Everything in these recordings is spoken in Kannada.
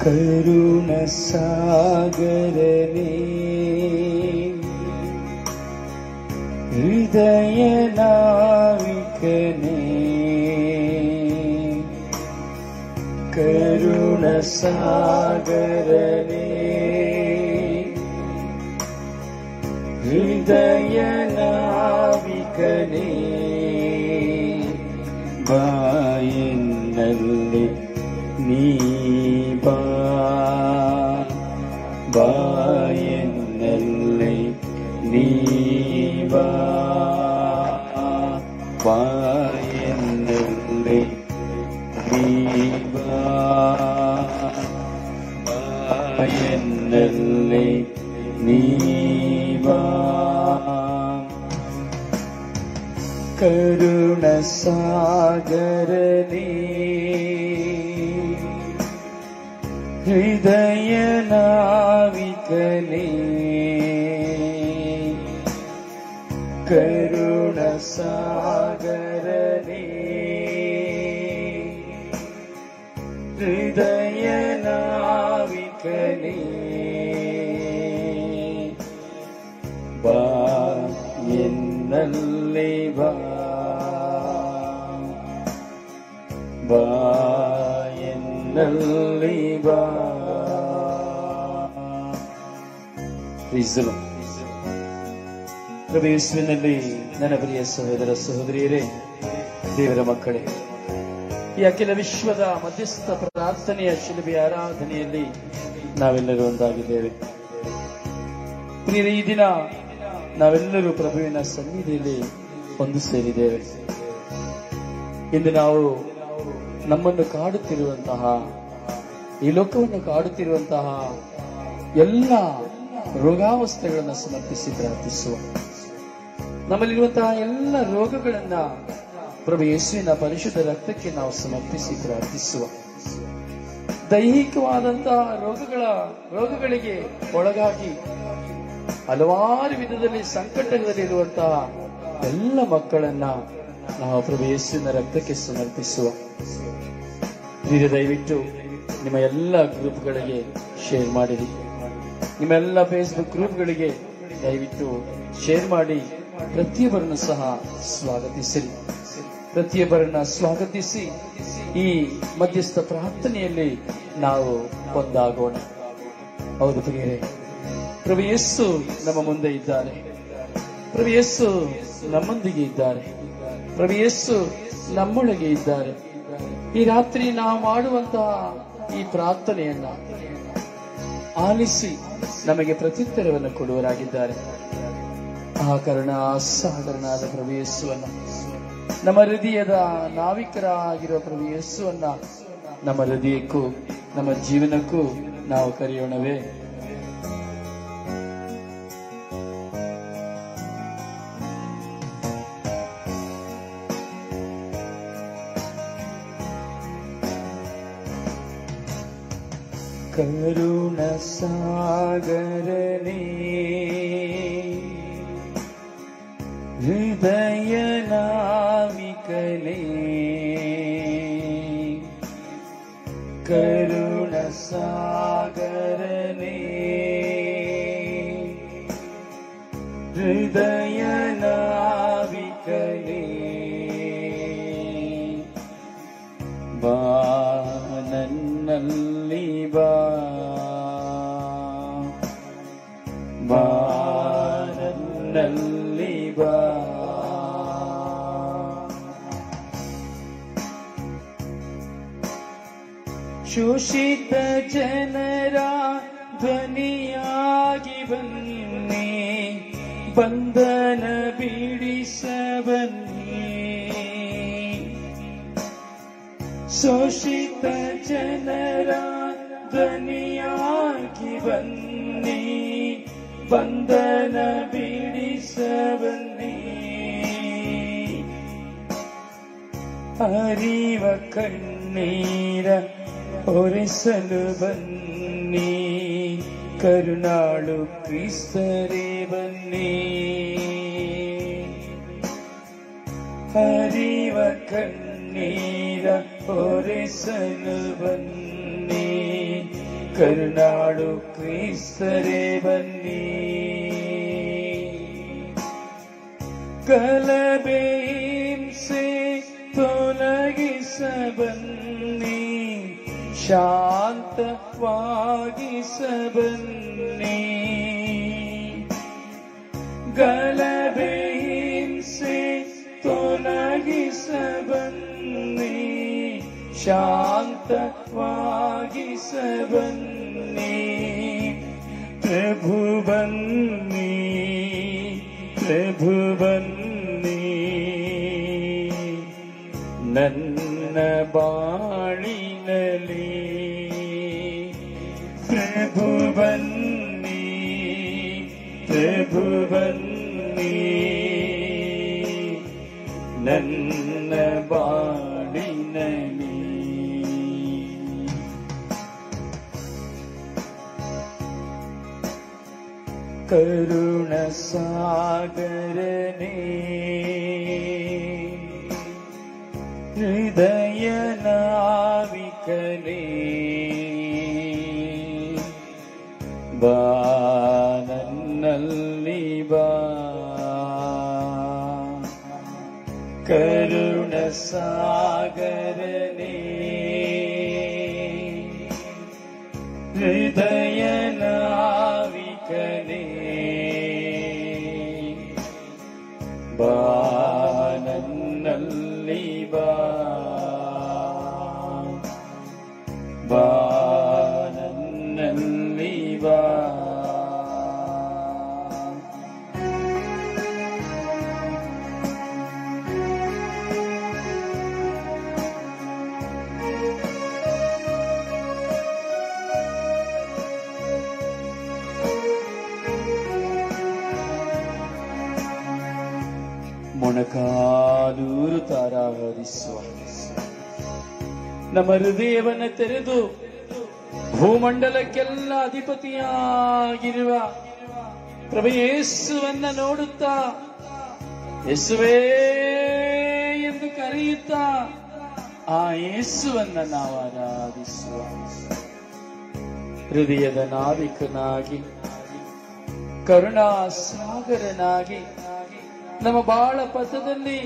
ಕರುಣ ಸಾಗರನೇ ಹೃದಯ ನಾವಿಕನೇ ಕರುಣ ಸಾಗರನೇ ಹೃದಯ ನಾವಿಕನೇ ಬಾಯೆನ್ನಲ್ಲಿ ನೀ ಬಾ ಬಾಯೆನ್ನಲ್ಲಿ ನೀ ಬಾ ಬಾಯೆನ್ನಲ್ಲಿ ನೀ ಬಾ ಬಾಯೆನ್ನಲ್ಲಿ ನೀ ಬಾ ಕರುಣ ಸಾಗರನೇ ಹೃದಯ ನಾವಿಕನೇ ಕರುಣ ಸಾಗರನೇ ಹೃದಯ ನಾವಿಕನೇ ಬಾ ಎನ್ನಲ್ಲಿ ಬಾ ಬಾ ಎನ್ನಲ್ಲಿ ಬಾ. ಪ್ರಭು ಯೇಸುವಿನಲ್ಲಿ ನನ್ನ ಪ್ರಿಯ ಸಹೋದರ ಸಹೋದರಿಯರೇ, ದೇವರ ಮಕ್ಕಳೇ, ಈ ಅಖಿಲ ವಿಶ್ವದ ಮಧ್ಯಸ್ಥ ಪ್ರಾರ್ಥನೆಯ ಶಿಲುಬೆಯ ಆರಾಧನೆಯಲ್ಲಿ ನಾವೆಲ್ಲರೂ ಒಂದಾಗಿದ್ದೇವೆ. ಪ್ರಿಯರೇ, ಈ ದಿನ ನಾವೆಲ್ಲರೂ ಪ್ರಭುವಿನ ಸನ್ನಿಧಿಯಲ್ಲಿ ಒಂದು ಸೇರಿದ್ದೇವೆ. ಇಂದು ನಾವು ನಮ್ಮನ್ನು ಕಾಡುತ್ತಿರುವಂತಹ, ಈ ಲೋಕವನ್ನು ಕಾಡುತ್ತಿರುವಂತಹ ಎಲ್ಲ ರೋಗಾವಸ್ಥೆಗಳನ್ನು ಸಮರ್ಪಿಸಿ ಪ್ರಾರ್ಥಿಸುವ. ನಮ್ಮಲ್ಲಿರುವಂತಹ ಎಲ್ಲ ರೋಗಗಳನ್ನ ಪ್ರಭು ಯೇಸುವಿನ ಪರಿಶುದ್ಧ ರಕ್ತಕ್ಕೆ ನಾವು ಸಮರ್ಪಿಸಿ ಪ್ರಾರ್ಥಿಸುವ. ದೈಹಿಕವಾದಂತಹ ರೋಗಗಳಿಗೆ ಒಳಗಾಗಿ ಹಲವಾರು ವಿಧದಲ್ಲಿ ಸಂಕಟದಲ್ಲಿರುವಂತಹ ಎಲ್ಲ ಮಕ್ಕಳನ್ನ ನಾವು ಪ್ರಭು ಯೇಸುವಿನ ರಕ್ತಕ್ಕೆ ಸಮರ್ಪಿಸುವ. ದಯವಿಟ್ಟು ನಿಮ್ಮ ಎಲ್ಲ ಗ್ರೂಪ್ಗಳಿಗೆ ಶೇರ್ ಮಾಡಿರಿ. ನಿಮ್ಮೆಲ್ಲ ಫೇಸ್ಬುಕ್ ಗ್ರೂಪ್ಗಳಿಗೆ ದಯವಿಟ್ಟು ಶೇರ್ ಮಾಡಿ ಪ್ರತಿಯೊಬ್ಬರನ್ನು ಸಹ ಸ್ವಾಗತಿಸಿರಿ. ಪ್ರತಿಯೊಬ್ಬರನ್ನ ಸ್ವಾಗತಿಸಿ ಈ ಮಧ್ಯಸ್ಥ ಪ್ರಾರ್ಥನೆಯಲ್ಲಿ ನಾವು ಒಂದಾಗೋಣ. ಹೌದು ಪ್ರಿಯರೇ, ಪ್ರಭು ಯೇಸು ನಮ್ಮ ಮುಂದೆ ಇದ್ದಾರೆ. ಪ್ರಭು ಯೇಸು ನಮ್ಮೊಂದಿಗೆ ಇದ್ದಾರೆ. ಪ್ರಭು ಯೇಸು ನಮ್ಮೊಳಗೆ ಇದ್ದಾರೆ. ಈ ರಾತ್ರಿ ನಾವು ಮಾಡುವಂತಹ ಈ ಪ್ರಾರ್ಥನೆಯನ್ನ ಆಲಿಸಿ ನಮಗೆ ಪ್ರತ್ಯುತ್ತರವನ್ನು ಕೊಡುವರಾಗಿದ್ದಾರೆ. ಆ ಕರುಣಾಸಾಗರನಾದ ಪ್ರಭು ಯೇಸುವನ್ನ, ನಮ್ಮ ಹೃದಯದ ನಾವಿಕರಾಗಿರುವ ಪ್ರಭು ಯೇಸುವನ್ನ ನಮ್ಮ ಹೃದಯಕ್ಕೂ ನಮ್ಮ ಜೀವನಕ್ಕೂ ನಾವು ಕರೆಯೋಣವೇ. ಕರುಣ ಸಾಗರನೇ ಹೃದಯ ನಾವಿಕನೇ ಕರುಣ ಸಾಗರನೇ ಹೃದಯ ನಾವಿಕನೇ ಬಾ ನನ್ನಲ್ಲಿ ಬಾ ಬಾ ನನ್ನಲ್ಲಿ ಬಾ ಶೋಷಿತ ಜನರ ಧ್ವನಿಯಾಗಿ ಬನ್ನಿ, ಬಂಧನ ಬಿಡಿಸ ಬನ್ನಿ. ಶೋಷಿತ ಜನರ ಧ್ವನಿಯಾಗಿ ಬನ್ನಿ, ಬಂಧನ ಬಿಡಿಸ ಬನ್ನಿ. ಹರಿವ ಕಣ್ಣೀರ ಒರೆಸಲು ಬನ್ನಿ, ಕರುಣಾಳು ಕ್ರಿಸ್ತರೇ ಬನ್ನಿ. ಹರಿವ ಕಣ್ಣೀರ ಒರೆಸಲು ಬನ್ನಿ, ಕರುನಾಡು ಕ್ರಿಸ್ತರೇ ಬನ್ನಿ, ಗಲಭೆ ಹಿಂಸೆ ತೊಲಗಿಸ ಬನ್ನಿ, ಶಾಂತವಾಗಿಸ ಬನ್ನಿ. ಗಲಭೆ ಹಿಂಸೆ ತೊಲಗಿಸ ಬನ್ನಿ, ಶಾಂತವಾಗಿಸ ಬನ್ನಿ. ಪ್ರಭು ಬನ್ನಿ, ಪ್ರಭು ಬನ್ನಿ, ನನ್ನ ಬಾಳಿನಲ್ಲಿ. ಪ್ರಭು ಬನ್ನಿ, ಪ್ರಭು ಬನ್ನಿ, ನನ್ನ ಬಾಳಿನಲ್ಲಿ. ಕರುಣ ಸಾಗರನೇ, ಹೃದಯ ನಾವಿಕನೇ, ಬಾ ನನ್ನಲ್ಲಿ ಬಾ. ಕರುಣ ಸಾಗರನೇ, ಹೃದಯ ನಾವಿಕನೇ, ಬಾ ನನ್ನಲ್ಲಿ ಬಾ, ಬಾ ನನ್ನಲ್ಲಿ ಬಾ. ಮೊಣಕಾಲೂರು ತಾರಾವರಿಸುವ ನಮ್ಮ ಹೃದಯವನ್ನು ತೆರೆದು ಭೂಮಂಡಲಕ್ಕೆಲ್ಲ ಅಧಿಪತಿಯಾಗಿರುವ ಪ್ರಭು ಯೇಸುವನ್ನ ನೋಡುತ್ತಾ, ಯೇಸುವೇ ಎಂದು ಕರೆಯುತ್ತಾ ಆ ಯೇಸುವನ್ನ ನಾವು ಆರಾಧಿಸುವ. ಹೃದಯದ ನಾವಿಕನಾಗಿ, ಕರುಣಾ ಸಾಗರನಾಗಿ, ನಮ್ಮ ಬಾಳ ಪಥದಲ್ಲಿ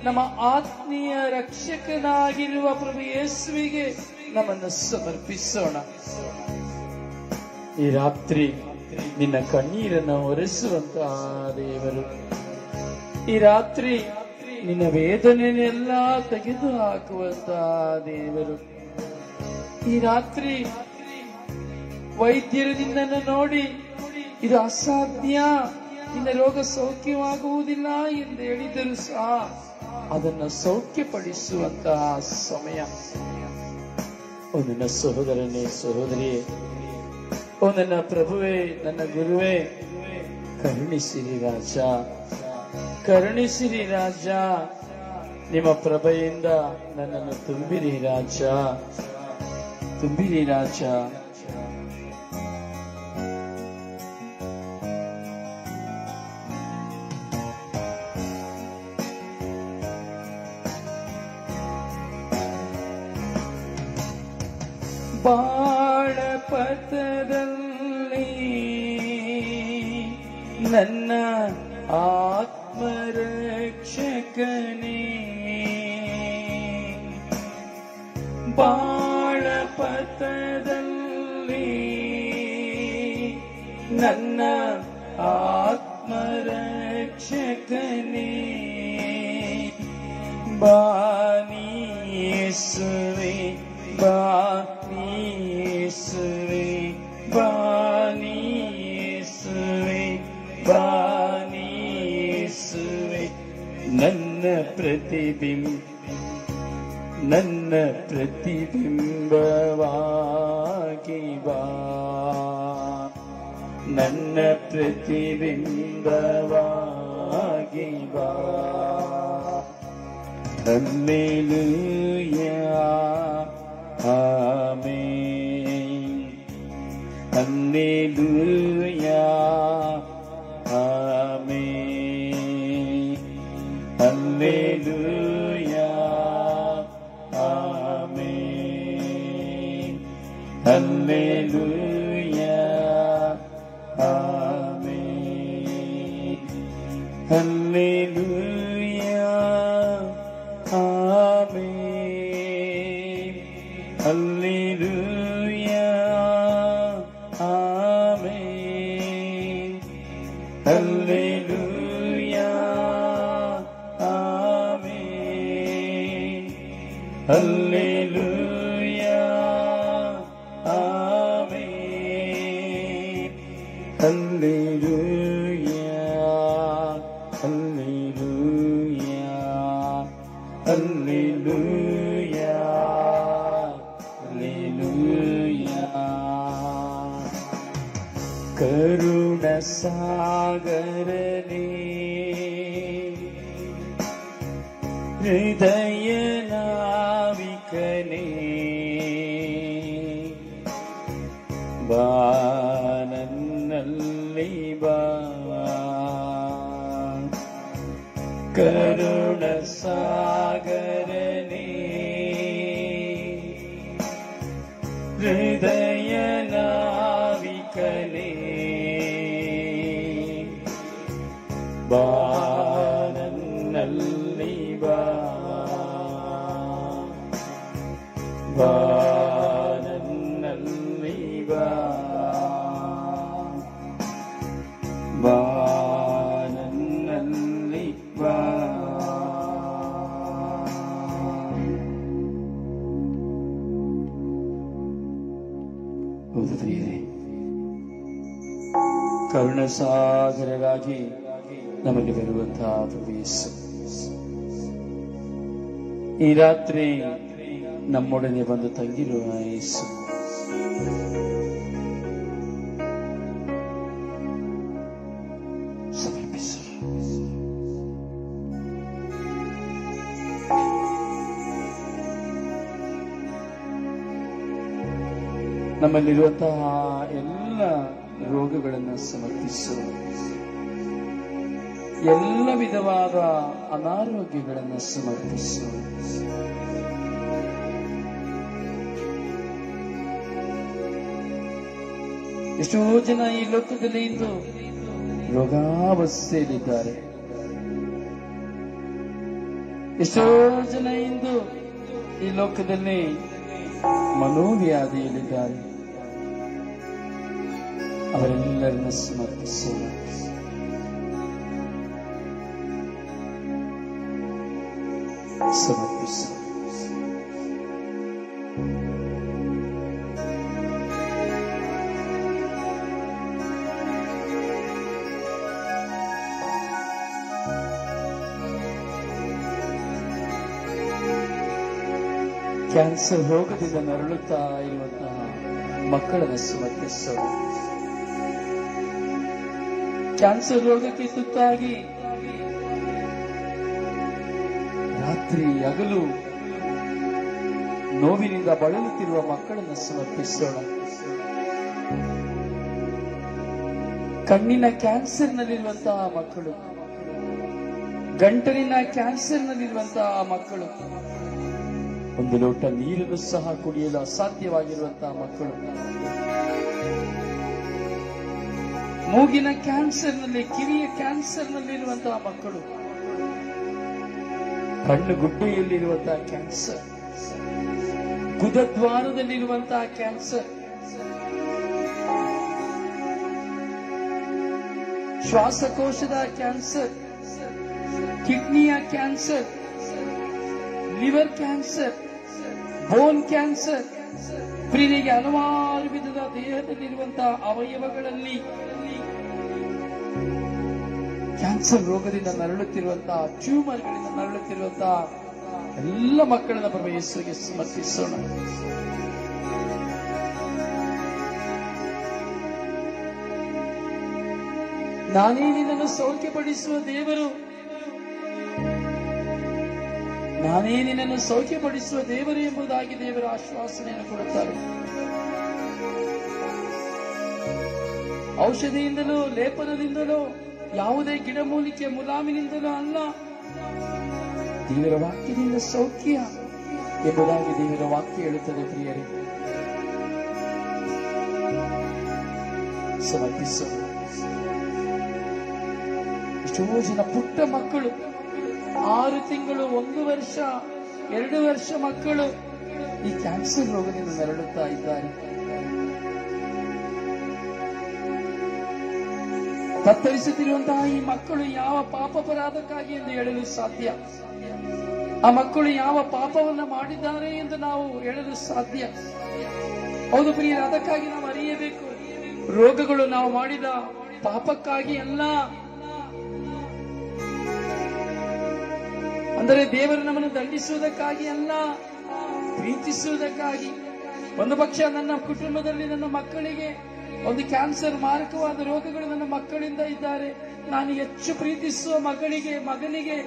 ನಮ್ಮ ಆತ್ಮೀಯ ರಕ್ಷಕನಾಗಿರುವ ಪ್ರಭು ಯೇಸುವಿಗೆ ನಮ್ಮನ್ನು ಸಮರ್ಪಿಸೋಣ. ಈ ರಾತ್ರಿ ನಿನ್ನ ಕಣ್ಣೀರನ್ನು ಒರೆಸುವಂತಹ ದೇವರು, ಈ ರಾತ್ರಿ ನಿನ್ನ ವೇದನೆಯನ್ನೆಲ್ಲ ತೆಗೆದು ಹಾಕುವಂತಹ ದೇವರು, ಈ ರಾತ್ರಿ ವೈದ್ಯರು ನಿನ್ನನ್ನು ನೋಡಿ ಇದು ಅಸಾಧ್ಯ, ನಿನ್ನ ರೋಗ ಸೌಖ್ಯವಾಗುವುದಿಲ್ಲ ಎಂದು ಹೇಳಿದರೂ ಸಹ ಅದನ್ನು ಸೌಖ್ಯಪಡಿಸುವಂತಹ ಸಮಯ. ಓ ನನ್ನ ಸಹೋದರನೇ, ಸಹೋದರಿಯೇ, ಓ ನನ್ನ ಪ್ರಭುವೇ, ನನ್ನ ಗುರುವೇ, ಕರುಣಿಸಿರಿ ರಾಜ, ಕರುಣಿಸಿರಿ ರಾಜ. ನಿಮ್ಮ ಪ್ರಭೆಯಿಂದ ನನ್ನನ್ನು ತುಂಬಿರಿ ರಾಜ, ತುಂಬಿರಿ ರಾಜ. ಬಾಳ ಪಥದಲ್ಲಿ ನನ್ನ ಆತ್ಮರಕ್ಷಕನೇ, ಬಾಳ ಪಥದಲ್ಲಿ ನನ್ನ ಆತ್ಮರಕ್ಷಕನೇ, ಬಾನಿ ಯೇಸುವೇ, ಬಾನಿ ಯೇಸುವೇ, ಬಾನಿ ಯೇಸುವೇ, ಬಾನಿ ಯೇಸುವೇ. ನನ್ನ ಪ್ರತಿಬಿಂಬ, ನನ್ನ ಪ್ರತಿಬಿಂಬವಾಗಿ ಬಾ, ನನ್ನ ಪ್ರತಿಬಿಂಬವಾಗಿ ಬಾ. Hallelujah, amen. Hallelujah, amen. Hallelujah, amen. Hallelujah. Hallelujah amen. Hallelujah amen. Hallelujah hallelujah hallelujah hallelujah. ಕರುಣ ಸಾಗರನೇ ಹೃದಯ ನಾವಿಕನೇ ಬಾ ನನ್ನಲ್ಲಿ ಬಾ. ಕರುಣ ಸಾಗರನೇ ಹೃದಯ ನಾವಿಕನೇ ಬಾ ನನ್ನಲ್ಲಿ ಬಾ. ಬಾ ನನ್ನಲ್ಲಿ ಬಾ. ಬಾ ನನ್ನಲ್ಲಿ ಬಾ. ಹೌದು ಪ್ರಿಯರೇ, ಕರುಣಸಾಗರರಾಗಿ ನಮಗೆ ಬರುವಂತಹ ಪ್ರಭು ಯೇಸು ಈ ರಾತ್ರಿ ನಮ್ಮೊಡನೆ ಬಂದು ತಂಗಿರುವ ಯೇಸು ಸಮರ್ಪಿಸು. ನಮ್ಮಲ್ಲಿರುವಂತಹ ಎಲ್ಲ ರೋಗಗಳನ್ನು ಸಮರ್ಪಿಸು. ಎಲ್ಲ ವಿಧವಾದ ಅನಾರೋಗ್ಯಗಳನ್ನು ಸಮರ್ಪಿಸು. ಎಷ್ಟೋ ಜನ ಈ ಲೋಕದಲ್ಲಿ ಇಂದು ರೋಗಾವಸ್ಥೆಯಲ್ಲಿದ್ದಾರೆ. ಎಷ್ಟೋ ಜನ ಇಂದು ಈ ಲೋಕದಲ್ಲಿ ಮನೋವ್ಯಾಧಿಯಲ್ಲಿದ್ದಾರೆ. ಅವರೆಲ್ಲರನ್ನ ಸಮರ್ಪಿಸೋಣ. ಸಮರ್ಪಿಸು. ಕ್ಯಾನ್ಸರ್ ರೋಗದಿಂದ ನರಳುತ್ತಾ ಇರುವಂತಹ ಮಕ್ಕಳನ್ನು ಸಮರ್ಪಿಸೋಣ. ಕ್ಯಾನ್ಸರ್ ರೋಗಕ್ಕೆ ತುತ್ತಾಗಿ ರಾತ್ರಿ ಹಗಲು ನೋವಿನಿಂದ ಬಳಲುತ್ತಿರುವ ಮಕ್ಕಳನ್ನು ಸಮರ್ಪಿಸೋಣ. ಕಣ್ಣಿನ ಕ್ಯಾನ್ಸರ್ನಲ್ಲಿರುವಂತಹ ಮಕ್ಕಳು, ಗಂಟಲಿನ ಕ್ಯಾನ್ಸರ್ನಲ್ಲಿರುವಂತಹ ಮಕ್ಕಳು, ಒಂದು ಲೋಟ ನೀರನ್ನು ಸಹ ಕುಡಿಯಲು ಅಸಾಧ್ಯವಾಗಿರುವಂತಹ ಮಕ್ಕಳು, ಮೂಗಿನ ಕ್ಯಾನ್ಸರ್ನಲ್ಲಿ, ಕಿವಿಯ ಕ್ಯಾನ್ಸರ್ನಲ್ಲಿರುವಂತಹ ಮಕ್ಕಳು, ಕಣ್ಣು ಗುಡ್ಡೆಯಲ್ಲಿರುವಂತಹ ಕ್ಯಾನ್ಸರ್, ಗುದದ್ವಾರದಲ್ಲಿರುವಂತಹ ಕ್ಯಾನ್ಸರ್, ಶ್ವಾಸಕೋಶದ ಕ್ಯಾನ್ಸರ್, ಕಿಡ್ನಿಯ cancer, liver cancer, bone cancer, ಪ್ರಿಯರಿಗೆ ಹಲವಾರು ವಿಧದ ದೇಹದಲ್ಲಿರುವಂತಹ ಅವಯವಗಳಲ್ಲಿ ಕ್ಯಾನ್ಸರ್ ರೋಗದಿಂದ ನರಳುತ್ತಿರುವಂತಹ, ಟ್ಯೂಮರ್ಗಳಿಂದ ನರಳುತ್ತಿರುವಂತಹ ಎಲ್ಲ ಮಕ್ಕಳನ್ನ ಪ್ರಭು ಯೇಸುವಿಗೆ ಸಮರ್ಪಿಸೋಣ. ನಾನೇ ನಿನ್ನನ್ನು ಸೌಖ್ಯಪಡಿಸುವ ದೇವರು, ನಾನೇ ನಿನ್ನನ್ನು ಸೌಖ್ಯಪಡಿಸುವ ದೇವರು ಎಂಬುದಾಗಿ ದೇವರ ಆಶ್ವಾಸನೆಯನ್ನು ಕೊಡುತ್ತಾರೆ. ಔಷಧಿಯಿಂದಲೋ ಲೇಪನದಿಂದಲೋ ಯಾವುದೇ ಗಿಡಮೂಲಿಕೆ ಮುಲಾಮಿನಿಂದಲೋ ಅಲ್ಲ, ದೇವರ ವಾಕ್ಯದಿಂದ ಸೌಖ್ಯ ಎಂಬುದಾಗಿ ದೇವರ ವಾಕ್ಯ ಹೇಳುತ್ತದೆ. ಪ್ರಿಯರೇ, ಸಮರ್ಪಿಸೋಣ. ಎಷ್ಟೋ ಜನ ಪುಟ್ಟ ಮಕ್ಕಳು, 6 ತಿಂಗಳು, 1 ವರ್ಷ, 2 ವರ್ಷ ಮಕ್ಕಳು ಈ ಕ್ಯಾನ್ಸರ್ ರೋಗದಿಂದ ನರಳುತ್ತಾ ಇದ್ದಾರೆ. ತತ್ತರಿಸುತ್ತಿರುವಂತಹ ಈ ಮಕ್ಕಳು ಯಾವ ಪಾಪಪರಾಧಕ್ಕಾಗಿ ಎಂದು ಹೇಳಲು ಸಾಧ್ಯ? ಆ ಮಕ್ಕಳು ಯಾವ ಪಾಪವನ್ನ ಮಾಡಿದ್ದಾರೆ ಎಂದು ನಾವು ಹೇಳಲು ಸಾಧ್ಯ? ಹೌದು ಪ್ರಿಯರೇ, ಅದಕ್ಕಾಗಿ ನಾವು ಅರಿಯಬೇಕು, ರೋಗಗಳು ನಾವು ಮಾಡಿದ ಪಾಪಕ್ಕಾಗಿ ಅಲ್ಲ. ಅಂದರೆ ದೇವರು ನಮ್ಮನ್ನು ದಂಡಿಸುವುದಕ್ಕಾಗಿ ಅಲ್ಲ, ಪ್ರೀತಿಸುವುದಕ್ಕಾಗಿ. ಒಂದು ಪಕ್ಷ ನನ್ನ ಕುಟುಂಬದಲ್ಲಿ ನನ್ನ ಮಕ್ಕಳಿಗೆ ಒಂದು ಕ್ಯಾನ್ಸರ್ ಮಾರಕವಾದ ರೋಗಗಳು ನನ್ನ ಮಕ್ಕಳಿಂದ ಇದ್ದಾರೆ. ನಾನು ಹೆಚ್ಚು ಪ್ರೀತಿಸುವ ಮಗನಿಗೆ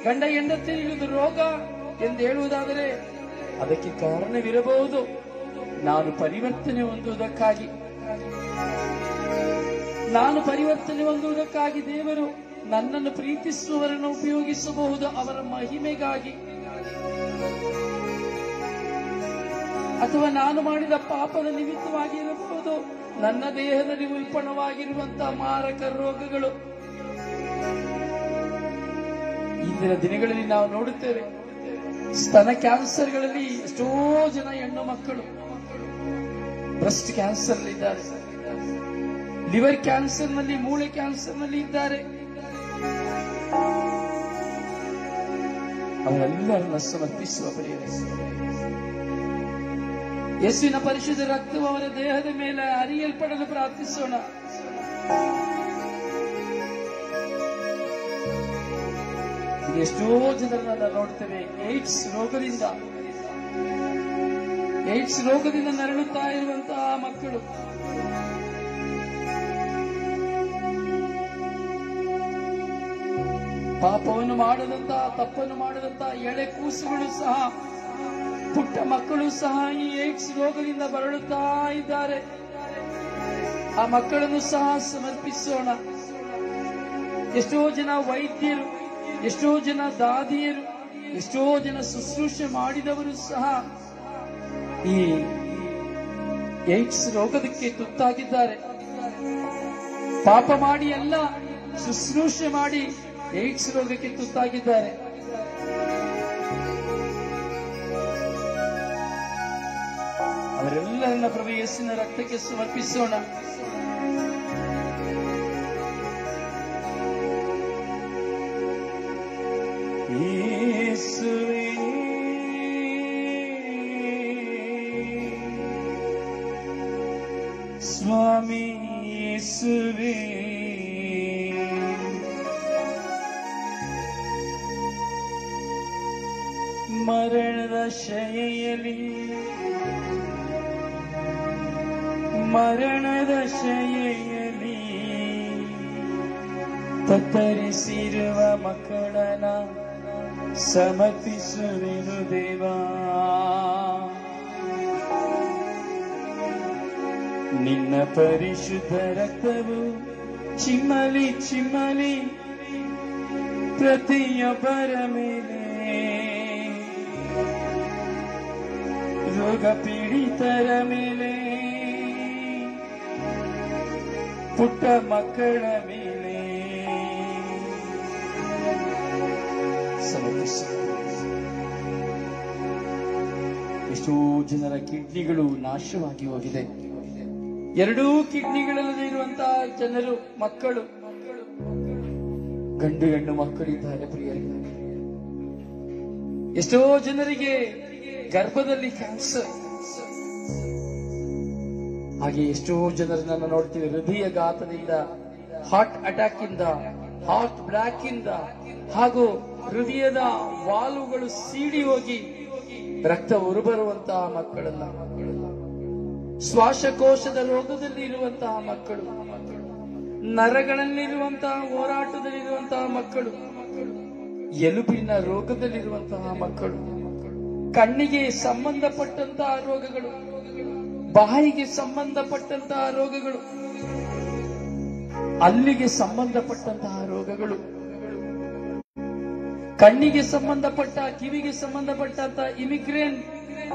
ಗಂಡ ಹೆಂಡತಿಗೆ ರೋಗ ಎಂದು ಹೇಳುವುದಾದರೆ ಅದಕ್ಕೆ ಕಾರಣವಿರಬಹುದು ನಾನು ಪರಿವರ್ತನೆ ಹೊಂದುವುದಕ್ಕಾಗಿ. ದೇವರು ನನ್ನನ್ನು ಪ್ರೀತಿಸುವವರನ್ನು ಉಪಯೋಗಿಸಬಹುದು ಅವರ ಮಹಿಮೆಗಾಗಿ. ಅಥವಾ ನಾನು ಮಾಡಿದ ಪಾಪದ ನಿಮಿತ್ತವಾಗಿ ಇರಬಹುದು ನನ್ನ ದೇಹದಲ್ಲಿ ಉಲ್ಪಣವಾಗಿರುವಂತಹ ಮಾರಕ ರೋಗಗಳು. ಇಂದಿನ ದಿನಗಳಲ್ಲಿ ನಾವು ನೋಡುತ್ತೇವೆ, ಸ್ತನ ಕ್ಯಾನ್ಸರ್ಗಳಲ್ಲಿ ಎಷ್ಟೋ ಜನ ಹೆಣ್ಣು ಮಕ್ಕಳು ಬ್ರೆಸ್ಟ್ ಕ್ಯಾನ್ಸರ್ ಇದ್ದಾರೆ, ಲಿವರ್ ಕ್ಯಾನ್ಸರ್ ನಲ್ಲಿ, ಮೂಳೆ ಕ್ಯಾನ್ಸರ್ ನಲ್ಲಿ ಇದ್ದಾರೆ. ಅವರೆಲ್ಲರನ್ನ ಸಮರ್ಪಿಸುವ ಪ್ರಿಯರೇ, ಯೇಸುವಿನ ಪರಿಶುದ್ಧ ರಕ್ತವು ಅವರ ದೇಹದ ಮೇಲೆ ಹರಿಯಲ್ಪಡಲು ಪ್ರಾರ್ಥಿಸೋಣ. ಎಷ್ಟೋ ಜನರನ್ನ ನೋಡ್ತೇವೆ ಏಡ್ಸ್ ರೋಗದಿಂದ ನರಳುತ್ತಾ ಇರುವಂತಹ ಮಕ್ಕಳು. ಪಾಪವನ್ನು ಮಾಡದಂತಹ, ತಪ್ಪನ್ನು ಮಾಡದಂತಹ ಎಳೆ ಕೂಸುಗಳು ಸಹ, ಪುಟ್ಟ ಮಕ್ಕಳು ಸಹ ಈ ಏಡ್ಸ್ ರೋಗದಿಂದ ಬರಳುತ್ತಾ ಇದ್ದಾರೆ. ಆ ಮಕ್ಕಳನ್ನು ಸಹ ಸಮರ್ಪಿಸೋಣ. ಎಷ್ಟೋ ಜನ ವೈದ್ಯರು, ಎಷ್ಟೋ ಜನ ದಾದಿಯರು, ಎಷ್ಟೋ ಜನ ಶುಶ್ರೂಷೆ ಮಾಡಿದವರು ಸಹ ಈ ಏಡ್ಸ್ ರೋಗದಕ್ಕೆ ತುತ್ತಾಗಿದ್ದಾರೆ. ಪಾಪ ಮಾಡಿ ಅಲ್ಲ, ಶುಶ್ರೂಷೆ ಮಾಡಿ ಏಡ್ಸ್ ರೋಗಕ್ಕೆ ತುತ್ತಾಗಿದ್ದಾರೆ. ಅವರೆಲ್ಲರನ್ನ ಪ್ರಭು ಯೇಸುವಿನ ರಕ್ತಕ್ಕೆ ಸಮರ್ಪಿಸೋಣ. ಯೇಸುವೇ, ಸ್ವಾಮಿ ಯೇಸುವೇ, ಮರಣದ ಶಯೆಯಲ್ಲಿ ತತ್ತರಿಸಿರುವ ಮಕ್ಕಳನ್ನ ಸಮರ್ಪಿಸುವೆನು ದೇವಾ. ನಿನ್ನ ಪರಿಶುದ್ಧ ರಕ್ತವು ಚಿಮ್ಮಲಿ ಚಿಮ್ಮಲಿ ಪ್ರತಿಯೊಬ್ಬರ ಮೇಲೆ, ರೋಗ ಪೀಡಿತರ ಮೇಲೆ, ಪುಟ್ಟ ಮಕ್ಕಳ ಮೇಲೆ ಸಮರ್ಪಿಸು. ಎಷ್ಟೋ ಜನರ ಕಿಡ್ನಿಗಳು ನಾಶವಾಗಿ ಹೋಗಿದೆ. ಎರಡೂ ಕಿಡ್ನಿಗಳಲ್ಲಿ ಇರುವಂತಹ ಜನರು, ಮಕ್ಕಳು, ಗಂಡು ಹೆಣ್ಣು ಮಕ್ಕಳಿದ್ದಾರೆ ಪ್ರಿಯರೇ. ಎಷ್ಟೋ ಜನರಿಗೆ ಗರ್ಭದಲ್ಲಿ ಕ್ಯಾನ್ಸರ್. ಹಾಗೆ ಎಷ್ಟೋ ಜನರನ್ನ ನೋಡ್ತೀವಿ ಹೃದಯಘಾತದಿಂದ, ಹಾರ್ಟ್ ಅಟ್ಯಾಕ್ ಇಂದ, ಹಾರ್ಟ್ ಬ್ಲಾಕ್ ಇಂದ, ಹಾಗೂ ಹೃದಯದ ವಾಲ್ವುಗಳು ಸೀಡಿ ಹೋಗಿ ರಕ್ತ ಹೊರಬರುವಂತಹ ಮಕ್ಕಳನ್ನ, ಶ್ವಾಸಕೋಶದ ರೋಗದಲ್ಲಿ ಇರುವಂತಹ ಮಕ್ಕಳು, ನರಗಳಲ್ಲಿರುವಂತಹ ಹೋರಾಟದಲ್ಲಿರುವಂತಹ ಮಕ್ಕಳು, ಎಲುಬಿನ ರೋಗದಲ್ಲಿರುವಂತಹ ಮಕ್ಕಳು, ಕಣ್ಣಿಗೆ ಸಂಬಂಧಪಟ್ಟಂತಹ ರೋಗಗಳು, ಬಾಯಿಗೆ ಸಂಬಂಧಪಟ್ಟಂತಹ ರೋಗಗಳು, ಅಲ್ಲಿಗೆ ಸಂಬಂಧಪಟ್ಟಂತಹ ರೋಗಗಳು, ಕಣ್ಣಿಗೆ ಸಂಬಂಧಪಟ್ಟ, ಕಿವಿಗೆ ಸಂಬಂಧಪಟ್ಟಂತಹ ಇಮಿಗ್ರೇನ್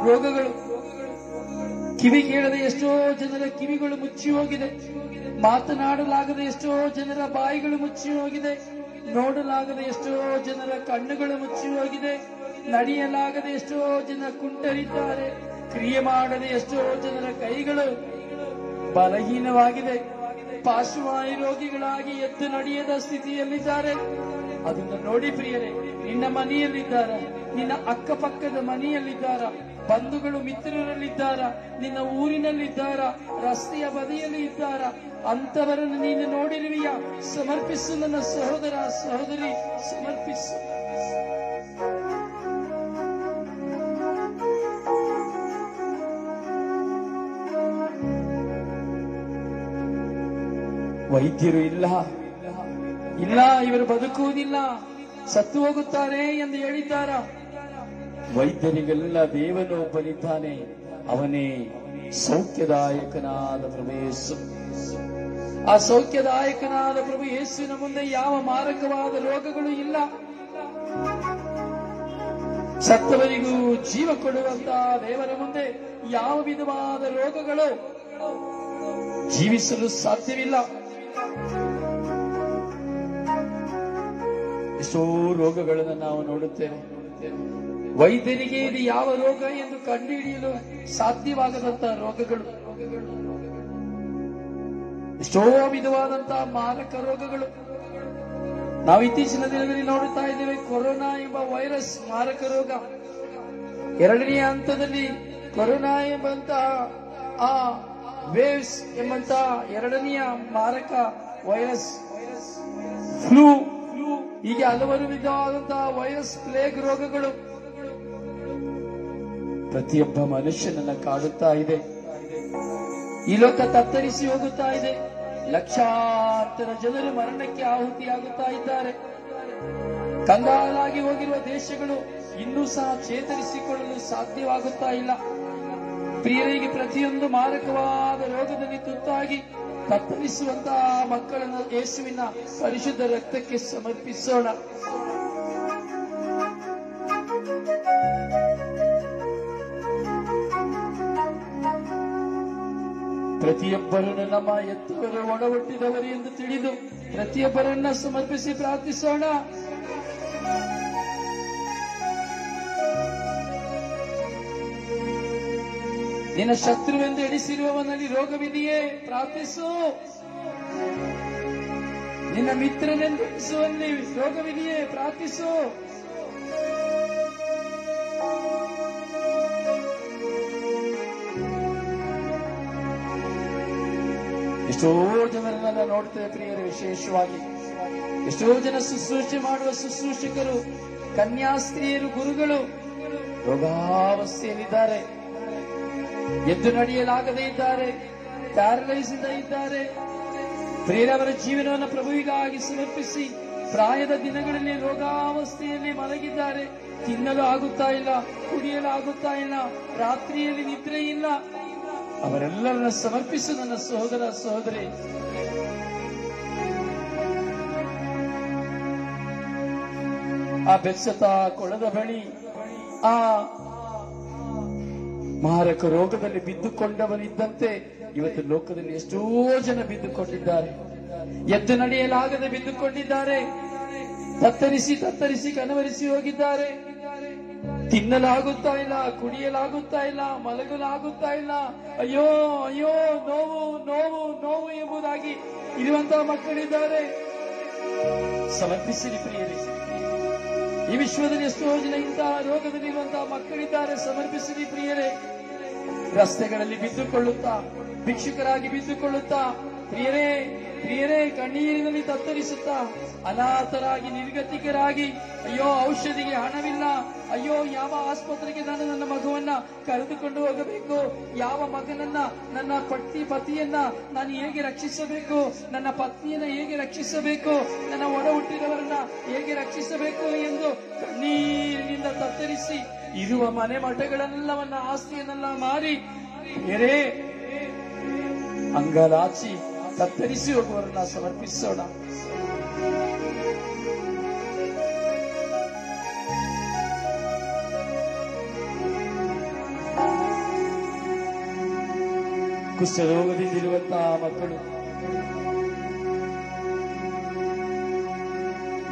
ರೋಗಗಳು. ಕಿವಿ ಕೇಳದೆ ಎಷ್ಟೋ ಜನರ ಕಿವಿಗಳು ಮುಚ್ಚಿ ಹೋಗಿದೆ. ಮಾತನಾಡಲಾಗದೆ ಎಷ್ಟೋ ಜನರ ಬಾಯಿಗಳು ಮುಚ್ಚಿ ಹೋಗಿದೆ. ನೋಡಲಾಗದೆ ಎಷ್ಟೋ ಜನರ ಕಣ್ಣುಗಳು ಮುಚ್ಚಿ ಹೋಗಿದೆ. ನಡೆಯಲಾಗದೆ ಎಷ್ಟೋ ಜನ ಕುಂಟರಿದ್ದಾರೆ. ಕ್ರಿಯೆ ಮಾಡದೆ ಎಷ್ಟೋ ಜನರ ಕೈಗಳು ಬಲಹೀನವಾಗಿದೆ. ಪಾರ್ಶ್ವವಾಯು ರೋಗಿಗಳಾಗಿ ಎದ್ದು ನಡೆಯದ ಸ್ಥಿತಿಯಲ್ಲಿದ್ದಾರೆ. ಅದನ್ನು ನೋಡಿ ಪ್ರಿಯರೇ, ನಿನ್ನ ಮನೆಯಲ್ಲಿದ್ದಾರ, ನಿನ್ನ ಅಕ್ಕಪಕ್ಕದ ಮನೆಯಲ್ಲಿದ್ದಾರ, ಬಂಧುಗಳು ಮಿತ್ರರಲ್ಲಿದ್ದಾರ, ನಿನ್ನ ಊರಿನಲ್ಲಿದ್ದಾರ, ರಸ್ತೆಯ ಬದಿಯಲ್ಲಿ ಇದ್ದಾರ, ಅಂತವರನ್ನು ನೀನು ನೋಡಿರುವಿಯ. ಸಮರ್ಪಿಸು ನನ್ನ ಸಹೋದರ ಸಹೋದರಿ, ಸಮರ್ಪಿಸು. ವೈದ್ಯರು ಇಲ್ಲ, ಇವರು ಬದುಕುವುದಿಲ್ಲ, ಸತ್ತು ಹೋಗುತ್ತಾರೆ ಎಂದು ಹೇಳಿದ್ದಾರ. ವೈದ್ಯರಿಗೆಲ್ಲ ದೇವನು ಒಬ್ಬನಿದ್ದಾನೆ, ಅವನೇ ಸೌಖ್ಯದಾಯಕನಾದ ಪ್ರಭು ಯೇಸು. ಆ ಸೌಖ್ಯದಾಯಕನಾದ ಪ್ರಭು ಯೇಸುವಿನ ಮುಂದೆ ಯಾವ ಮಾರಕವಾದ ರೋಗಗಳು ಇಲ್ಲ. ಸತ್ತವರಿಗೂ ಜೀವ ಕೊಡುವಂತಹ ದೇವರ ಮುಂದೆ ಯಾವ ವಿಧವಾದ ರೋಗಗಳು ಜೀವಿಸಲು ಸಾಧ್ಯವಿಲ್ಲ. ಎಷ್ಟೋ ರೋಗಗಳನ್ನು ನಾವು ನೋಡುತ್ತೇವೆ. ವೈದ್ಯರಿಗೆ ಇದು ಯಾವ ರೋಗ ಎಂದು ಕಂಡುಹಿಡಿಯಲು ಸಾಧ್ಯವಾಗದಂತಹ ರೋಗಗಳು, ಎಷ್ಟೋ ವಿಧವಾದಂತಹ ಮಾರಕ ರೋಗಗಳು. ನಾವು ಇತ್ತೀಚಿನ ದಿನದಲ್ಲಿ ನೋಡುತ್ತಾ ಇದ್ದೇವೆ, ಕೊರೋನಾ ಎಂಬ ವೈರಸ್ ಮಾರಕ ರೋಗ. ಎರಡನೆಯ ಹಂತದಲ್ಲಿ ಕೊರೋನಾ ಎಂಬಂತಹ ಆ ವೇವ್ಸ್ ಎಂಬಂತಹ ಎರಡನೆಯ ಮಾರಕ ವೈರಸ್, ಫ್ಲೂ, ಹೀಗೆ ಹಲವಾರು ವಿಧವಾದಂತಹ ವೈರಸ್, ಪ್ಲೇಗ್ ರೋಗಗಳು ಪ್ರತಿಯೊಬ್ಬ ಮನುಷ್ಯನನ್ನ ಕಾಡುತ್ತಾ ಇದೆ. ಈ ಲೋಕ ತತ್ತರಿಸಿ ಹೋಗುತ್ತಾ ಇದೆ. ಲಕ್ಷಾಂತರ ಜನರು ಮರಣಕ್ಕೆ ಆಹುತಿಯಾಗುತ್ತಾ ಇದ್ದಾರೆ. ಕಂಗಾಲಾಗಿ ಹೋಗಿರುವ ದೇಶಗಳು ಇನ್ನೂ ಸಹ ಚೇತರಿಸಿಕೊಳ್ಳಲು ಸಾಧ್ಯವಾಗುತ್ತಾ ಇಲ್ಲ. ಪ್ರಿಯರಿಗೆ, ಪ್ರತಿಯೊಂದು ಮಾರಕವಾದ ರೋಗದಲ್ಲಿ ತುತ್ತಾಗಿ ತತ್ತರಿಸುವಂತಹ ಮಕ್ಕಳನ್ನು ಯೇಸುವಿನ ಪರಿಶುದ್ಧ ರಕ್ತಕ್ಕೆ ಸಮರ್ಪಿಸೋಣ. ಪ್ರತಿಯೊಬ್ಬರನ್ನು ನಮ್ಮ ಎತ್ತವರು ಒಡ ಹುಟ್ಟಿದವರು ಎಂದು ತಿಳಿದು ಪ್ರತಿಯೊಬ್ಬರನ್ನ ಸಮರ್ಪಿಸಿ ಪ್ರಾರ್ಥಿಸೋಣ. ನಿನ್ನ ಶತ್ರುವೆಂದು ಎಣಿಸಿರುವವನಲ್ಲಿ ರೋಗವಿದೆಯೇ? ಪ್ರಾರ್ಥಿಸು. ನಿನ್ನ ಮಿತ್ರನೆಂದು ಎಣಿಸುವಲ್ಲಿ ರೋಗವಿದೆಯೇ? ಪ್ರಾರ್ಥಿಸು. ಎಷ್ಟೋ ಜನರನ್ನೆಲ್ಲ ನೋಡ್ತೇವೆ ಪ್ರಿಯರೇ. ವಿಶೇಷವಾಗಿ ಎಷ್ಟೋ ಜನ ಶುಶ್ರೂಷೆ ಮಾಡುವ ಶುಶ್ರೂಷಕರು, ಕನ್ಯಾಸ್ತ್ರೀಯರು, ಗುರುಗಳು ರೋಗಾವಸ್ಥೆಯಲ್ಲಿದ್ದಾರೆ, ಎದ್ದು ನಡೆಯಲಾಗದೇ ಇದ್ದಾರೆ, ಪ್ಯಾರಲೈಸ್ ಇದ್ದಾರೆ. ಪ್ರಿಯರವರ ಜೀವನವನ್ನು ಪ್ರಭುವಿಗಾಗಿ ಸಮರ್ಪಿಸಿ ಪ್ರಾಯದ ದಿನಗಳಲ್ಲಿ ರೋಗಾವಸ್ಥೆಯಲ್ಲಿ ಮಲಗಿದ್ದಾರೆ. ತಿನ್ನಲು ಆಗುತ್ತಾ ಇಲ್ಲ, ಕುಡಿಯಲು ಆಗುತ್ತಾ ಇಲ್ಲ, ರಾತ್ರಿಯಲ್ಲಿ ನಿದ್ರೆ ಇಲ್ಲ. ಅವರೆಲ್ಲರನ್ನ ಸಮರ್ಪಿಸು ನನ್ನ ಸಹೋದರ ಸಹೋದರಿ. ಆ ಬೆಚ್ಚತಾ ಕೊಳದ ಬಳಿ ಆ ಮಾರಕ ರೋಗದಲ್ಲಿ ಬಿದ್ದುಕೊಂಡವನಿದ್ದಂತೆ ಇವತ್ತು ಲೋಕದಲ್ಲಿ ಎಷ್ಟೋ ಜನ ಬಿದ್ದುಕೊಂಡಿದ್ದಾರೆ. ಎದ್ದು ನಡೆಯಲಾಗದೆ ಬಿದ್ದುಕೊಂಡಿದ್ದಾರೆ. ತತ್ತರಿಸಿ ಕನವರಿಸಿ ಹೋಗಿದ್ದಾರೆ. ತಿನ್ನಲಾಗುತ್ತಾ ಇಲ್ಲ, ಕುಡಿಯಲಾಗುತ್ತಾ ಇಲ್ಲ, ಮಲಗಲಾಗುತ್ತಾ ಇಲ್ಲ. ಅಯ್ಯೋ ಅಯ್ಯೋ, ನೋವು ನೋವು ನೋವು ಎಂಬುದಾಗಿ ಇರುವಂತಹ ಮಕ್ಕಳಿದ್ದಾರೆ. ಸಮರ್ಪಿಸಿರಿ ಪ್ರಿಯರೇ. ಈ ವಿಶ್ವದಲ್ಲಿ ಎಷ್ಟೋ ಜನ ಇಂತಹ ರೋಗದಲ್ಲಿರುವಂತಹ ಮಕ್ಕಳಿದ್ದಾರೆ. ಸಮರ್ಪಿಸಿರಿ ಪ್ರಿಯರೇ. ರಸ್ತೆಗಳಲ್ಲಿ ಬಿದ್ದುಕೊಳ್ಳುತ್ತಾ, ಭಿಕ್ಷುಕರಾಗಿ ಬಿದ್ದುಕೊಳ್ಳುತ್ತಾ, ಪ್ರಿಯರೇ ಪ್ರಿಯರೇ ಕಣ್ಣೀರಿನಲ್ಲಿ ತತ್ತರಿಸುತ್ತಾ, ಅನಾಥರಾಗಿ, ನಿರ್ಗತಿಕರಾಗಿ, ಅಯ್ಯೋ ಔಷಧಿಗೆ ಹಣವಿಲ್ಲ, ಅಯ್ಯೋ ಯಾವ ಆಸ್ಪತ್ರೆಗೆ ನಾನು ನನ್ನ ಮಗುವನ್ನ ಕರೆದುಕೊಂಡು ಹೋಗಬೇಕು, ಯಾವ ಮಗನನ್ನ, ನನ್ನ ಪತಿಯನ್ನ ನಾನು ಹೇಗೆ ರಕ್ಷಿಸಬೇಕು, ನನ್ನ ಪತ್ನಿಯನ್ನ ಹೇಗೆ ರಕ್ಷಿಸಬೇಕು, ನನ್ನ ಒಡ ಹುಟ್ಟಿದವರನ್ನ ಹೇಗೆ ರಕ್ಷಿಸಬೇಕು ಎಂದು ಕಣ್ಣೀರಿನಿಂದ ತತ್ತರಿಸಿ ಇರುವ ಮನೆ ಮಠಗಳೆಲ್ಲವನ್ನ, ಆಸ್ತಿಯನ್ನೆಲ್ಲ ಮಾರಿ ಬೇರೆ ಅಂಗಲಾಚಿ ತತ್ತರಿಸಿ ಹೋಗುವವರನ್ನ ಸಮರ್ಪಿಸೋಣ. ಕುಷ್ಠರೋಗದಿಂದಿರುವಂತಹ ಮಕ್ಕಳು,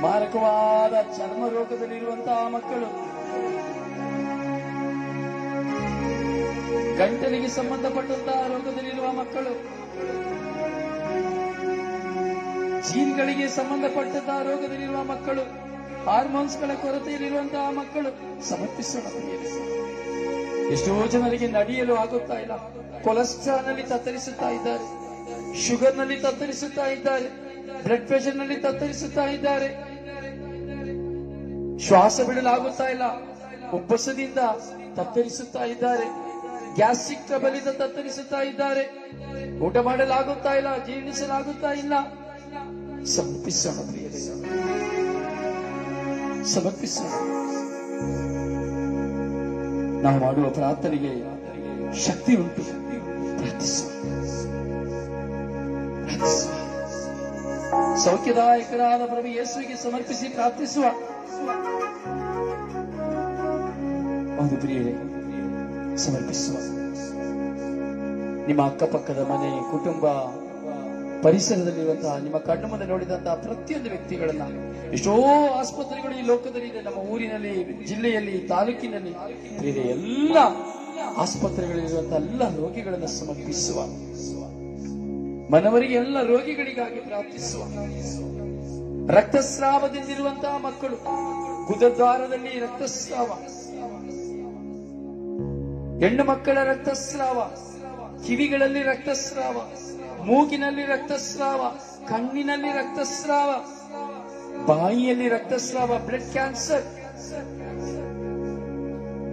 ಮಾರಕವಾದ ಚರ್ಮ ರೋಗದಲ್ಲಿರುವಂತಹ ಮಕ್ಕಳು, ಗಂಟಲಿಗೆ ಸಂಬಂಧಪಟ್ಟಂತಹ ರೋಗದಲ್ಲಿರುವ ಮಕ್ಕಳು, ಜೀನ್ಗಳಿಗೆ ಸಂಬಂಧಪಟ್ಟಂತಹ ರೋಗದಲ್ಲಿರುವ ಮಕ್ಕಳು, ಹಾರ್ಮೋನ್ಸ್ಗಳ ಕೊರತೆಯಲ್ಲಿರುವಂತಹ ಮಕ್ಕಳು ಸಮರ್ಪಿಸೋಣ. ಎಷ್ಟೋ ಜನರಿಗೆ ನಡೆಯಲು ಆಗುತ್ತಾ ಇಲ್ಲ, ಕೊಲೆಸ್ಟ್ರಾಲ್ ನಲ್ಲಿ ತತ್ತರಿಸುತ್ತಾ ಇದ್ದಾರೆ, ಶುಗರ್ ನಲ್ಲಿ ತತ್ತರಿಸುತ್ತಾ ಇದ್ದಾರೆ, ಬ್ಲಡ್ ಪ್ರೆಷರ್ ನಲ್ಲಿ ತತ್ತರಿಸುತ್ತಾ ಇದ್ದಾರೆ, ಶ್ವಾಸ ಬಿಡಲಾಗುತ್ತಾ ಇಲ್ಲ, ಉಬ್ಬಸದಿಂದ ತತ್ತರಿಸುತ್ತಾ ಇದ್ದಾರೆ, ಗ್ಯಾಸ್ಟ್ರಿಕ್ ಟ್ರಬಲ್ ಇಂದ ತತ್ತರಿಸುತ್ತಾ ಇದ್ದಾರೆ, ಊಟ ಮಾಡಲಾಗುತ್ತಾ ಇಲ್ಲ, ಜೀರ್ಣಿಸಲಾಗುತ್ತಾ ಇಲ್ಲ. ಸಮರ್ಪಿಸೋಣ ಪ್ರಿಯರೇ, ಸಮರ್ಪಿಸೋಣ. ನಾವು ಮಾಡುವ ಪ್ರಾರ್ಥನೆಗೆ ಶಕ್ತಿ ಉಂಟು. ಪ್ರಾರ್ಥಿಸುವ, ಸೌಖ್ಯದಾಯಕರಾದ ಪ್ರಭು ಯೇಸುವಿಗೆ ಸಮರ್ಪಿಸಿ ಪ್ರಾರ್ಥಿಸುವ. ಒಂದು ಪ್ರಿಯರೇ, ಸಮರ್ಪಿಸುವ. ನಿಮ್ಮ ಅಕ್ಕಪಕ್ಕದ ಮನೆ, ಕುಟುಂಬ, ಪರಿಸರದಲ್ಲಿರುವಂತಹ ನಿಮ್ಮ ಕಣ್ಣು ಮುಂದೆ ನೋಡಿದಂತಹ ಪ್ರತಿಯೊಂದು ವ್ಯಕ್ತಿಗಳನ್ನ, ಎಷ್ಟೋ ಆಸ್ಪತ್ರೆಗಳು ಈ ಲೋಕದಲ್ಲಿ ಇದೆ, ನಮ್ಮ ಊರಿನಲ್ಲಿ, ಜಿಲ್ಲೆಯಲ್ಲಿ, ತಾಲೂಕಿನಲ್ಲಿ, ಬೇರೆ ಎಲ್ಲ ಆಸ್ಪತ್ರೆಗಳಲ್ಲಿರುವಂತಹ ಎಲ್ಲ ರೋಗಿಗಳನ್ನ ಸಮರ್ಪಿಸುವ. ಮನವರಿಗೆ ಎಲ್ಲ ರೋಗಿಗಳಿಗಾಗಿ ಪ್ರಾರ್ಥಿಸುವ. ರಕ್ತಸ್ರಾವದಿಂದಿರುವಂತಹ ಮಕ್ಕಳು, ಗುದದ್ವಾರದಲ್ಲಿ ರಕ್ತಸ್ರಾವ, ಹೆಣ್ಣು ಮಕ್ಕಳ ರಕ್ತಸ್ರಾವ, ಕಿವಿಗಳಲ್ಲಿ ರಕ್ತಸ್ರಾವ, ಮೂಗಿನಲ್ಲಿ ರಕ್ತಸ್ರಾವ, ಕಣ್ಣಿನಲ್ಲಿ ರಕ್ತಸ್ರಾವ, ಬಾಯಿಯಲ್ಲಿ ರಕ್ತಸ್ರಾವ, ಬ್ಲಡ್ ಕ್ಯಾನ್ಸರ್,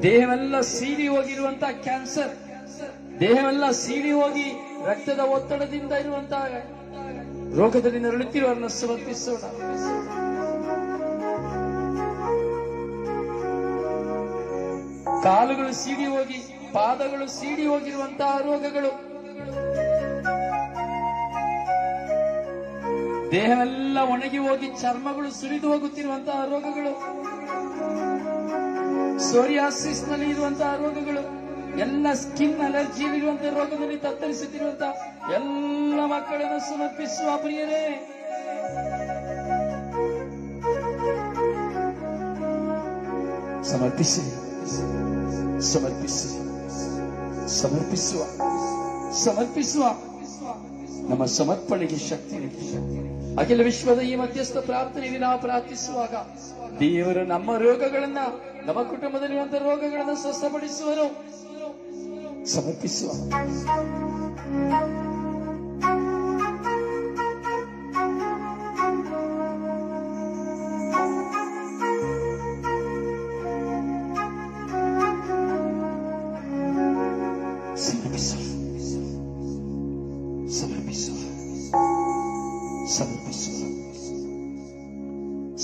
ದೇಹವೆಲ್ಲ ಸೀಳಿ ಹೋಗಿರುವಂತಹ ಕ್ಯಾನ್ಸರ್, ದೇಹವೆಲ್ಲ ಸೀಳಿ ಹೋಗಿ ರಕ್ತದ ಒತ್ತಡದಿಂದ ಇರುವಂತಹ ರೋಗದಲ್ಲಿ ನರಳುತ್ತಿರುವವರನ್ನು ಸಮರ್ಪಿಸೋಣ. ಕಾಲುಗಳು ಸೀಡಿ ಹೋಗಿ, ಪಾದಗಳು ಸೀಡಿ ಹೋಗಿರುವಂತಹ ರೋಗಗಳು, ದೇಹವೆಲ್ಲ ಒಣಗಿ ಹೋಗಿ ಚರ್ಮಗಳು ಸುರಿದು ಹೋಗುತ್ತಿರುವಂತಹ ರೋಗಗಳು, ಸೋರಿಯಾಸಿಸ್ ನಲ್ಲಿ ಇರುವಂತಹ ರೋಗಗಳು, ಎಲ್ಲ ಸ್ಕಿನ್ ಅಲರ್ಜಿಯಲ್ಲಿರುವಂತಹ ರೋಗದಲ್ಲಿ ತತ್ತರಿಸುತ್ತಿರುವಂತಹ ಎಲ್ಲ ಮಕ್ಕಳನ್ನು ಸಮರ್ಪಿಸುವ ಪ್ರಿಯರೇ. ಸಮರ್ಪಿಸಿ, ಸಮರ್ಪಿಸಿ, ಸಮರ್ಪಿಸುವ, ಸಮರ್ಪಿಸುವ. ನಮ್ಮ ಸಮರ್ಪಣೆಗೆ ಶಕ್ತಿ ಉಂಟು. ಅಖಿಲ ವಿಶ್ವದ ಈ ಮಧ್ಯಸ್ಥ ಪ್ರಾರ್ಥನೆಯಲ್ಲಿ ನಾವು ಪ್ರಾರ್ಥಿಸುವಾಗ ದೇವರು ನಮ್ಮ ರೋಗಗಳನ್ನ, ನಮ್ಮ ಕುಟುಂಬದಲ್ಲಿರುವಂತಹ ರೋಗಗಳನ್ನು ಸ್ವಸ್ಥಪಡಿಸುವರು. ಸಮರ್ಪಿಸುವ.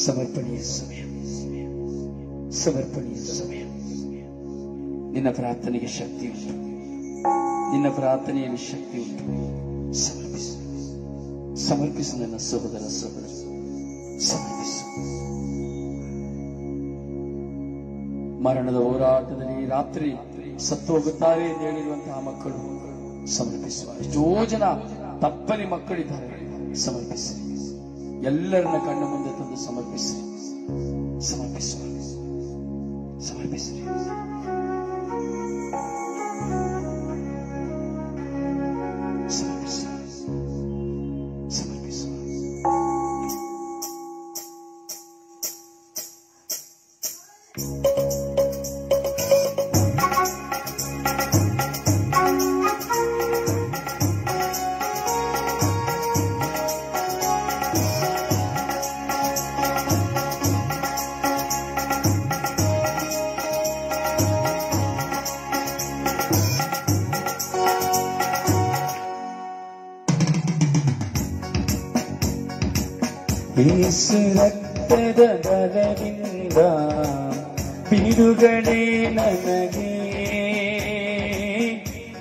ಸಮರ್ಪಣೆಯ ಸಮಯ, ಸಮರ್ಪಣೆಯ ಸಮಯ. ನಿನ್ನ ಪ್ರಾರ್ಥನೆಗೆ ಶಕ್ತಿ ಉಂಟು, ನಿನ್ನ ಪ್ರಾರ್ಥನೆಯಲ್ಲಿ ಶಕ್ತಿ ಉಂಟು. ಸಮರ್ಪಿಸು, ಸಮರ್ಪಿಸು ನನ್ನ ಸಹೋದರ, ಸಹೋದರ, ಸಮರ್ಪಿಸು. ಮರಣದ ಹೋರಾಟದಲ್ಲಿ ರಾತ್ರಿ ಸತ್ತು ಹೋಗುತ್ತಾರೆ ಎಂದು ಹೇಳಿರುವಂತಹ ಮಕ್ಕಳು ಸಮರ್ಪಿಸುವ. ಎಷ್ಟೋ ಜನ ತಪ್ಪಲಿ ಮಕ್ಕಳಿದ್ದಾರೆ, ಸಮರ್ಪಿಸಿ. ಎಲ್ಲರನ್ನ ಕಣ್ಣು ಮುಂದೆ ತಂದು ಸಮರ್ಪಿಸಿ, ಸಮರ್ಪಿಸುವ, ಸಮರ್ಪಿಸಿ. ಯೇಸು ರಕ್ತದ ಬಲದಿಂದ ಬಿಡುಗಡೆ ನನಗೆ,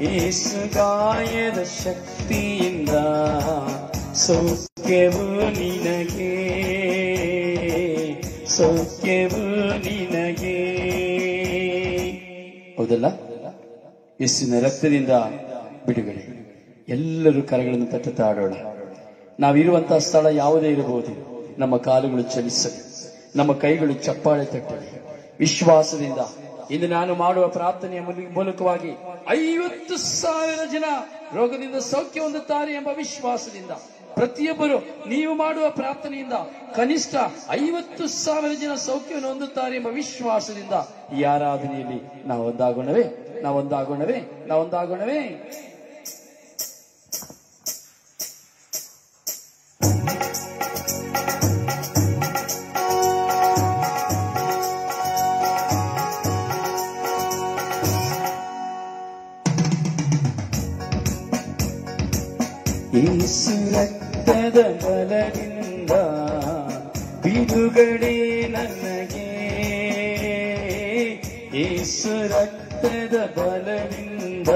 ಯೇಸು ಗಾಯದ ಶಕ್ತಿಯಿಂದ ಸೌಖ್ಯವು ನಿನಗೆ, ಸೌಖ್ಯವು ನಿನಗೆ. ಹೌದಲ್ಲ? ಯೇಸುವಿನ ರಕ್ತದಿಂದ ಬಿಡುಗಡೆ. ಎಲ್ಲರೂ ಕರಗಳನ್ನು ತಟ್ಟುತ್ತಾ ಆಡೋಣ. ನಾವಿರುವಂತಹ ಸ್ಥಳ ಯಾವುದೇ ಇರಬಹುದು, ನಮ್ಮ ಕಾಲುಗಳು ಚಲಿಸಲಿ, ನಮ್ಮ ಕೈಗಳು ಚಪ್ಪಾಳೆ ತಟ್ಟಲಿ. ವಿಶ್ವಾಸದಿಂದ ಇಂದು ನಾನು ಮಾಡುವ ಪ್ರಾರ್ಥನೆಯ ಮೂಲಕವಾಗಿ 50,000 ಜನ ರೋಗದಿಂದ ಸೌಖ್ಯ ಹೊಂದುತ್ತಾರೆ ಎಂಬ ವಿಶ್ವಾಸದಿಂದ ಪ್ರತಿಯೊಬ್ಬರು ನೀವು ಮಾಡುವ ಪ್ರಾರ್ಥನೆಯಿಂದ ಕನಿಷ್ಠ 50,000 ಜನ ಸೌಖ್ಯವನ್ನು ಹೊಂದುತ್ತಾರೆ ಎಂಬ ವಿಶ್ವಾಸದಿಂದ ಈ ಆರಾಧನೆಯಲ್ಲಿ ನಾವು ಒಂದಾಗೋಣವೇ. ಯೇಸು ರಕ್ತದ ಬಲದಿಂದ ಬಿಡುಗಡೆ ನನಗೆ, ಯೇಸು ರಕ್ತದ ಬಲದಿಂದ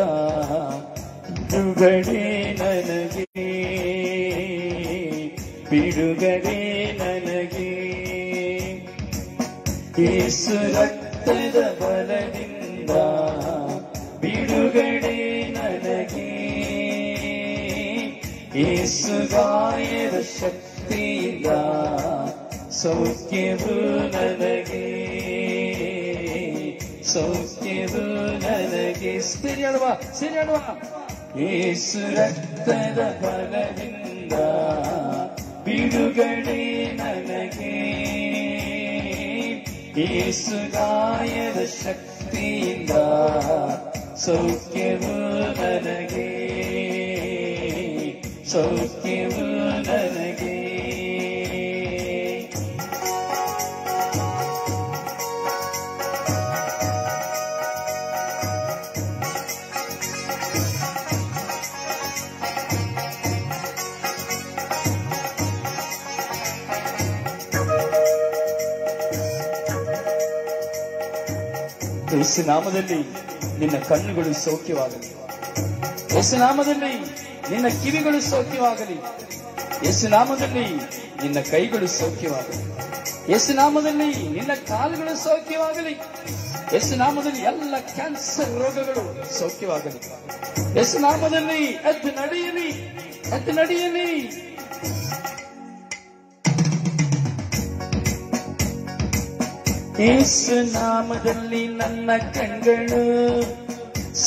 ಬಿಡುಗಡೆ ನನಗೆ, ಬಿಡುಗಡೆ ನನಗೆ. ಯೇಸು ರಕ್ತದ ಬಲದಿಂದ ಬಿಡುಗಡೆ ನನಗೆ, ಯೇಸು ಗಾಯದ ಶಕ್ತಿಯಿಂದ ಸೌಖ್ಯವು ನನಗೆ, ಸೌಖ್ಯವು ನನಗೆ. ಸೇರಿ ಹಾಡುವ. ಯೇಸು ರಕ್ತದ ಬಲದಿಂದ ಬಿಡುಗಡೆ ನನಗೆ, ಯೇಸು ಗಾಯದ ಶಕ್ತಿಯಿಂದ ಸೌಖ್ಯವು ನನಗೆ, ಸೌಖ್ಯವು ನನಗೆ. ಯೇಸು ನಾಮದಲ್ಲಿ ನಿನ್ನ ಕಣ್ಣುಗಳು ಸೌಖ್ಯವಾಗಲಿ, ಯೇಸು ನಾಮದಲ್ಲಿ ನಿನ್ನ ಕಿವಿಗಳು ಸೌಖ್ಯವಾಗಲಿ, ಯೇಸು ನಾಮದಲ್ಲಿ ನಿನ್ನ ಕೈಗಳು ಸೌಖ್ಯವಾಗಲಿ, ಯೇಸು ನಾಮದಲ್ಲಿ ನಿನ್ನ ಕಾಲುಗಳು ಸೌಖ್ಯವಾಗಲಿ, ಯೇಸು ನಾಮದಲ್ಲಿ ಎಲ್ಲ ಕ್ಯಾನ್ಸರ್ ರೋಗಗಳು ಸೌಖ್ಯವಾಗಲಿ, ಯೇಸು ನಾಮದಲ್ಲಿ ಎದ್ದು ನಡೆಯಲಿ. ಯೇಸು ನಾಮದಲ್ಲಿ ನನ್ನ ಕಣ್ಗಳು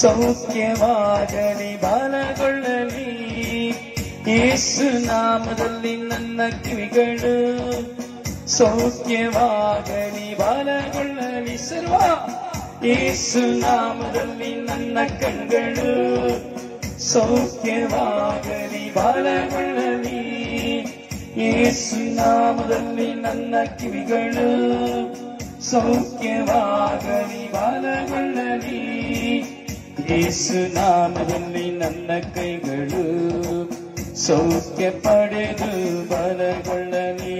ಸೌಖ್ಯವಾಗಲಿ, ಬಲಗೊಳ್ಳಲಿ. ಯೇಸು ನಾಮದಲ್ಲಿ ನನ್ನ ಕಿವಿಗಳು ಸೌಖ್ಯವಾಗಲಿ, ಬಲಗೊಳ್ಳಲಿ. ಸರ್ವ ಯೇಸು ನಾಮದಲ್ಲಿ ನನ್ನ ಕಣ್ಗಳು ಸೌಖ್ಯವಾಗಲಿ, ಬಲಗೊಳ್ಳಲಿ. ಯೇಸು ನಾಮದಲ್ಲಿ ನನ್ನ ಕಿವಿಗಳು ಸೌಖ್ಯವಾಗಲಿ, ಬಲಗೊಳ್ಳಲಿ. ಯೇಸು ನಾಮದಲ್ಲಿ ನನ್ನ ಕೈಗಳು ಸೌಖ್ಯ ಪಡೆದು ಬಲಗೊಳ್ಳಲಿ.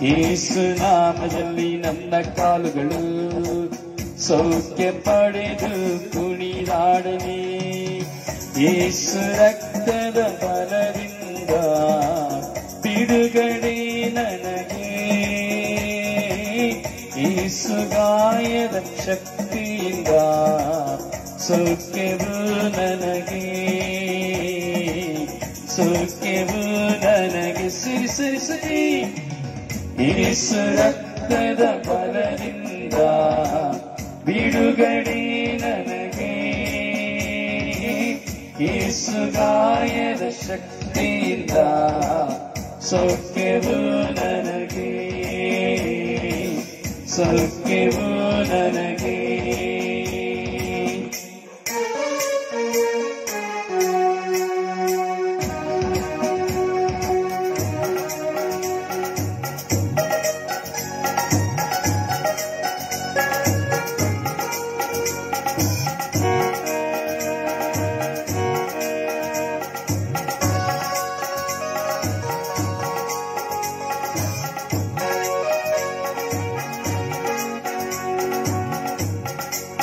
ಯೇಸು ನಾಮದಲ್ಲಿ ನನ್ನ ಕಾಲುಗಳು ಸೌಖ್ಯ ಪಡೆದು ಕುಣಿದಾಡಲಿ. ಯೇಸು ರಕ್ತದ ಬಲದಿಂದ ಬಿಡುಗಡೆ ನನಗೆ, ಯೇಸು ಗಾಯದ ಶಕ್ತಿಯಿಂದ ಸೌಖ್ಯವು ನನಗೆ, ಸೌಖ್ಯವು ನನಗೆ. ಸಿರಿ ಯೇಸು ರಕ್ತದ ಬಲದಿಂದ ಬಿಡುಗಡೆ ನನಗೆ, ಯೇಸು ಗಾಯದ ಶಕ್ತಿಯಿಂದ ಸೌಖ್ಯವು ನನಗೆ, ಸೌಖ್ಯವು ನನಗೆ.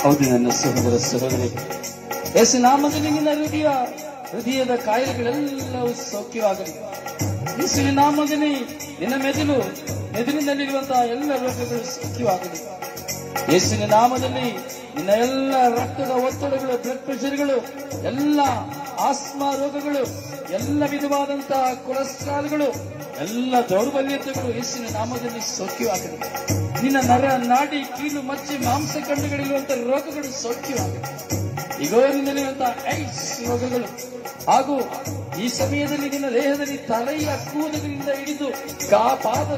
ಹೌದು ನನ್ನ ಸಹೋದರ ಸಹೋದರಿ, ಯೇಸು ನಾಮದಲ್ಲಿ ನಿನ್ನ ಹೃದಯದ ಕಾಯಿಲೆಗಳೆಲ್ಲವೂ ಸೌಖ್ಯವಾಗಲಿ. ಯೇಸುವಿನ ನಾಮದಲ್ಲಿ ನಿನ್ನ ಮೆದುಳಿನಲ್ಲಿರುವಂತಹ ಎಲ್ಲ ರೋಗಗಳು ಸೌಖ್ಯವಾಗಲಿ. ಯೇಸುವಿನ ನಾಮದಲ್ಲಿ ನಿನ್ನ ಎಲ್ಲ ರಕ್ತದ ಒತ್ತಡಗಳು, ಬ್ಲಡ್ ಪ್ರೆಷರ್ಗಳು, ಎಲ್ಲ ಆಸ್ಮಾ ರೋಗಗಳು, ಎಲ್ಲ ವಿಧವಾದಂತಹ ಕೊಲೆಸ್ಟ್ರಾಲ್ಗಳು, ಎಲ್ಲ ದೌರ್ಬಲ್ಯತೆಗಳು ಯೇಸುವಿನ ನಾಮದಲ್ಲಿ ಸೌಖ್ಯವಾಗಲಿ. ನಿನ್ನ ನರ ನಾಡಿ ಕೀಲು ಮಚ್ಚೆ ಮಾಂಸಖಂಡಗಳಿರುವಂತಹ ರೋಗಗಳು ಸೌಖ್ಯವಾಗಲಿ. ಈಗೋರಿನಲ್ಲಿರುವಂತಹ ಏಡ್ಸ್ ರೋಗಗಳು ಹಾಗೂ ಈ ಸಮಯದಲ್ಲಿ ನಿನ್ನ ದೇಹದಲ್ಲಿ ತಲೆಯ ಕೂದಲಿನಿಂದ ಹಿಡಿದು